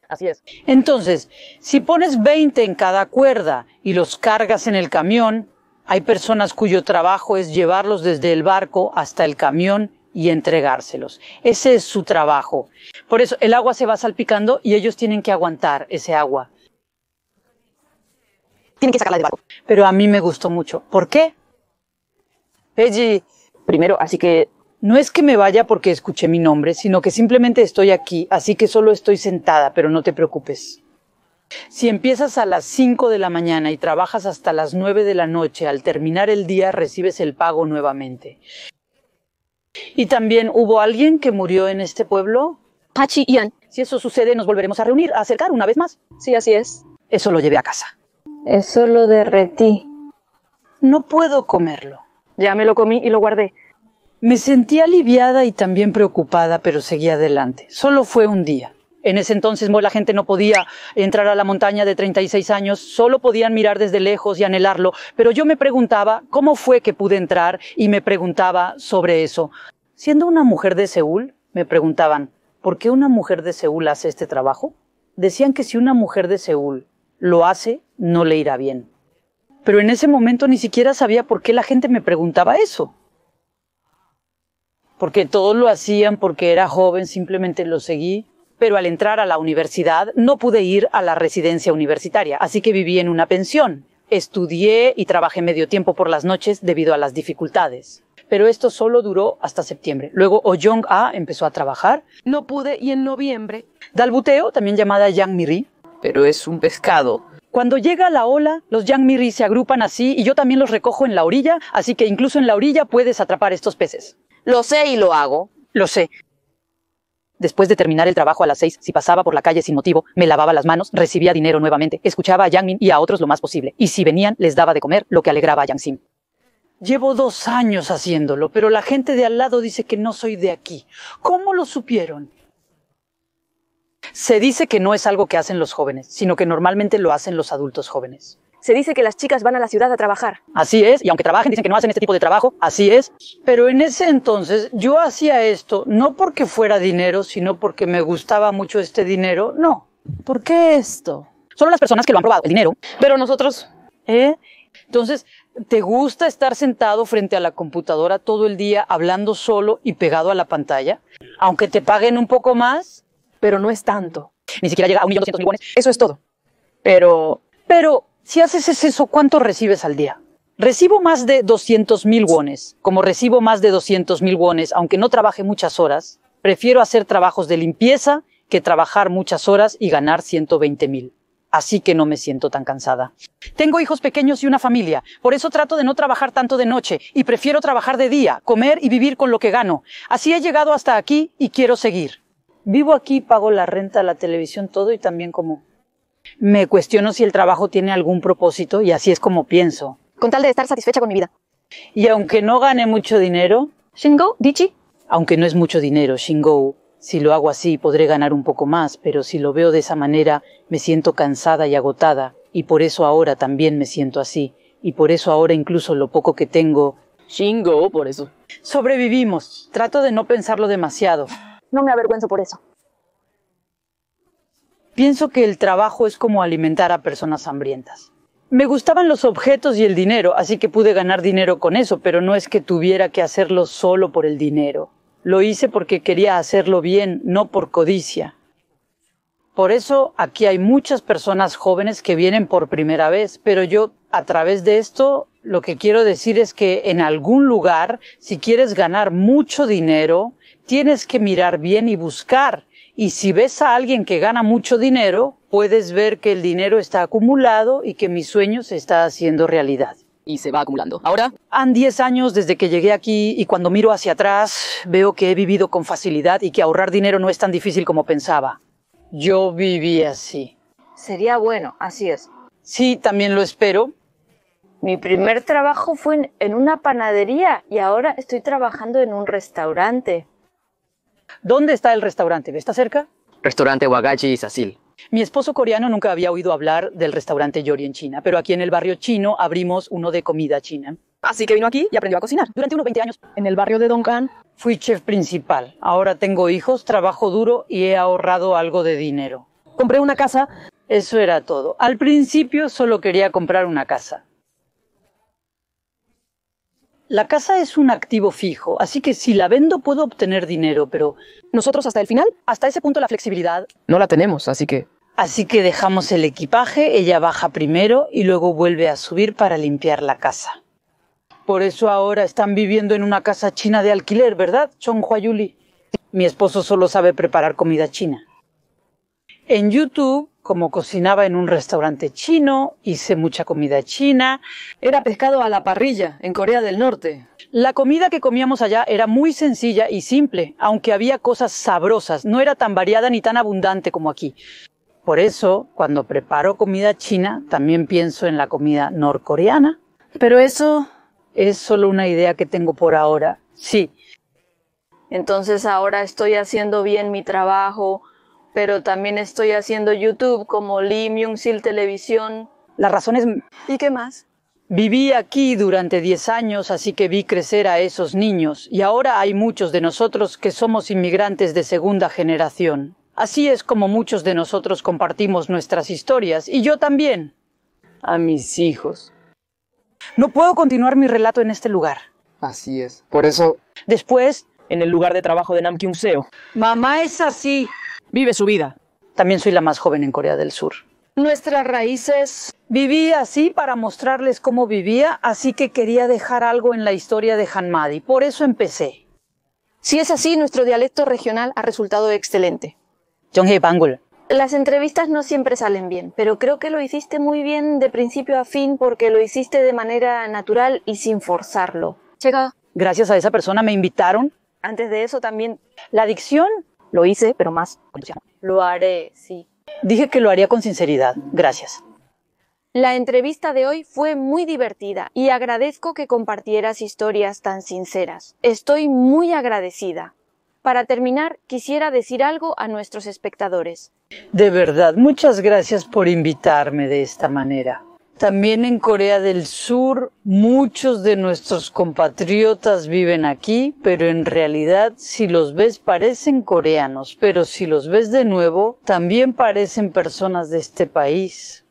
Así es. Entonces, si pones 20 en cada cuerda y los cargas en el camión, hay personas cuyo trabajo es llevarlos desde el barco hasta el camión y entregárselos. Ese es su trabajo. Por eso el agua se va salpicando y ellos tienen que aguantar ese agua. Tienen que sacarla del barco. Pero a mí me gustó mucho. ¿Por qué? Peggy. Primero, así que... No es que me vaya porque escuché mi nombre, sino que simplemente estoy aquí, así que solo estoy sentada, pero no te preocupes. Si empiezas a las 5 de la mañana y trabajas hasta las 9 de la noche, al terminar el día recibes el pago nuevamente. ¿Y también hubo alguien que murió en este pueblo? Hachi Ian. Si eso sucede, nos volveremos a reunir, a acercar una vez más. Sí, así es. Eso lo llevé a casa. Eso lo derretí. No puedo comerlo. Ya me lo comí y lo guardé. Me sentí aliviada y también preocupada, pero seguí adelante. Solo fue un día. En ese entonces la gente no podía entrar a la montaña de 36 años, solo podían mirar desde lejos y anhelarlo, pero yo me preguntaba cómo fue que pude entrar y me preguntaba sobre eso. Siendo una mujer de Seúl, me preguntaban, ¿por qué una mujer de Seúl hace este trabajo? Decían que si una mujer de Seúl lo hace, no le irá bien. Pero en ese momento ni siquiera sabía por qué la gente me preguntaba eso. Porque todos lo hacían porque era joven, simplemente lo seguí. Pero al entrar a la universidad no pude ir a la residencia universitaria, así que viví en una pensión. Estudié y trabajé medio tiempo por las noches debido a las dificultades. Pero esto solo duró hasta septiembre. Luego Oyong-a empezó a trabajar. No pude y en noviembre... Dalbuteo, también llamada Yangmiri. Pero es un pescado. Cuando llega la ola, los Yangmiri se agrupan así y yo también los recojo en la orilla, así que incluso en la orilla puedes atrapar estos peces. Lo sé y lo hago. Lo sé. Después de terminar el trabajo a las 6, si pasaba por la calle sin motivo, me lavaba las manos, recibía dinero nuevamente, escuchaba a Yang Min y a otros lo más posible. Y si venían, les daba de comer, lo que alegraba a Yang Sim. Llevo 2 años haciéndolo, pero la gente de al lado dice que no soy de aquí. ¿Cómo lo supieron? Se dice que no es algo que hacen los jóvenes, sino que normalmente lo hacen los adultos jóvenes. Se dice que las chicas van a la ciudad a trabajar. Así es, y aunque trabajen dicen que no hacen este tipo de trabajo, así es. Pero en ese entonces yo hacía esto no porque fuera dinero, sino porque me gustaba mucho este dinero. No. ¿Por qué esto? Solo las personas que lo han probado, el dinero. Pero nosotros... Entonces, ¿te gusta estar sentado frente a la computadora todo el día hablando solo y pegado a la pantalla? Aunque te paguen un poco más. Pero no es tanto. Ni siquiera llega a 1.200.000 wones. Eso es todo. Pero... Si haces eso, ¿cuánto recibes al día? Recibo más de 200.000 wones. Como recibo más de 200.000 wones, aunque no trabaje muchas horas, Prefiero hacer trabajos de limpieza que trabajar muchas horas y ganar 120,000. Así que no me siento tan cansada. Tengo hijos pequeños y una familia, por eso trato de no trabajar tanto de noche y prefiero trabajar de día, comer y vivir con lo que gano. Así he llegado hasta aquí y quiero seguir. Vivo aquí, pago la renta, la televisión, todo y también como... Me cuestiono si el trabajo tiene algún propósito y así es como pienso. Con tal de estar satisfecha con mi vida. Y aunque no gane mucho dinero... Shingo, Dichi. Aunque no es mucho dinero, Shingo... Si lo hago así, podré ganar un poco más, pero si lo veo de esa manera, me siento cansada y agotada, y por eso ahora también me siento así, y por eso ahora incluso lo poco que tengo... Shingo, por eso. Sobrevivimos. Trato de no pensarlo demasiado. No me avergüenzo por eso. Pienso que el trabajo es como alimentar a personas hambrientas. Me gustaban los objetos y el dinero, así que pude ganar dinero con eso, pero no es que tuviera que hacerlo solo por el dinero. Lo hice porque quería hacerlo bien, no por codicia. Por eso aquí hay muchas personas jóvenes que vienen por primera vez, pero yo a través de esto lo que quiero decir es que en algún lugar, si quieres ganar mucho dinero, tienes que mirar bien y buscar. Y si ves a alguien que gana mucho dinero, puedes ver que el dinero está acumulado y que mi sueño se está haciendo realidad. Y se va acumulando. Ahora, han 10 años desde que llegué aquí y cuando miro hacia atrás veo que he vivido con facilidad y que ahorrar dinero no es tan difícil como pensaba. Yo viví así. Sería bueno, así es. Sí, también lo espero. Mi primer trabajo fue en una panadería y ahora estoy trabajando en un restaurante. ¿Dónde está el restaurante? ¿Está cerca? Restaurante Wagachi Sasil. Mi esposo coreano nunca había oído hablar del restaurante Yori en China, pero aquí en el barrio chino abrimos uno de comida china. Así que vino aquí y aprendió a cocinar. Durante unos 20 años, en el barrio de Donggan, fui chef principal. Ahora tengo hijos, trabajo duro y he ahorrado algo de dinero. compré una casa. Eso era todo. Al principio solo quería comprar una casa. La casa es un activo fijo, así que si la vendo puedo obtener dinero, pero... Nosotros hasta el final, hasta ese punto la flexibilidad... no la tenemos, así que... Así que dejamos el equipaje, ella baja primero y luego vuelve a subir para limpiar la casa. Por eso ahora están viviendo en una casa china de alquiler, ¿verdad, Chonghua Yuli? Mi esposo solo sabe preparar comida china. En YouTube, como cocinaba en un restaurante chino, hice mucha comida china. Era pescado a la parrilla, en Corea del Norte. La comida que comíamos allá era muy sencilla y simple, aunque había cosas sabrosas. No era tan variada ni tan abundante como aquí. Por eso, cuando preparo comida china, también pienso en la comida norcoreana. Pero eso... es solo una idea que tengo por ahora. Sí. Entonces ahora estoy haciendo bien mi trabajo, pero también estoy haciendo YouTube como Lee Myung-sil Televisión. La razón es... ¿Y qué más? Viví aquí durante 10 años, así que vi crecer a esos niños. Y ahora hay muchos de nosotros que somos inmigrantes de segunda generación. Así es como muchos de nosotros compartimos nuestras historias, y yo también. A mis hijos. No puedo continuar mi relato en este lugar. Así es. Por eso... Después... en el lugar de trabajo de Nam Kyung-seo. Mamá es así. Vive su vida. También soy la más joven en Corea del Sur. Nuestras raíces... Viví así para mostrarles cómo vivía, así que quería dejar algo en la historia de Hanmadi. Por eso empecé. Si es así, nuestro dialecto regional ha resultado excelente. Jonghae Bangul. Las entrevistas no siempre salen bien, pero creo que lo hiciste muy bien de principio a fin porque lo hiciste de manera natural y sin forzarlo. Gracias a esa persona me invitaron. Antes de eso también... La adicción... lo hice, pero más. Lo haré, sí. Dije que lo haría con sinceridad. Gracias. La entrevista de hoy fue muy divertida y agradezco que compartieras historias tan sinceras. Estoy muy agradecida. Para terminar, quisiera decir algo a nuestros espectadores. De verdad, muchas gracias por invitarme de esta manera. También en Corea del Sur, muchos de nuestros compatriotas viven aquí, pero en realidad, si los ves, parecen coreanos, pero si los ves de nuevo, también parecen personas de este país.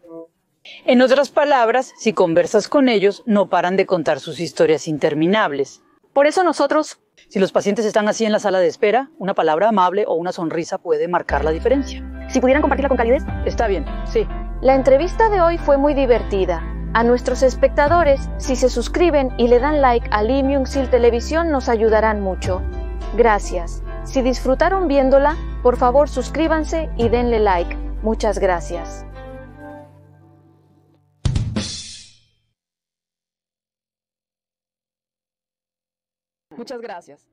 En otras palabras, si conversas con ellos, no paran de contar sus historias interminables. Por eso nosotros... si los pacientes están así en la sala de espera, una palabra amable o una sonrisa puede marcar la diferencia. Si pudieran compartirla con calidez. Está bien, sí. La entrevista de hoy fue muy divertida. A nuestros espectadores, si se suscriben y le dan like a Lee Myung-sil Televisión, nos ayudarán mucho. Gracias. Si disfrutaron viéndola, por favor suscríbanse y denle like. Muchas gracias. Muchas gracias.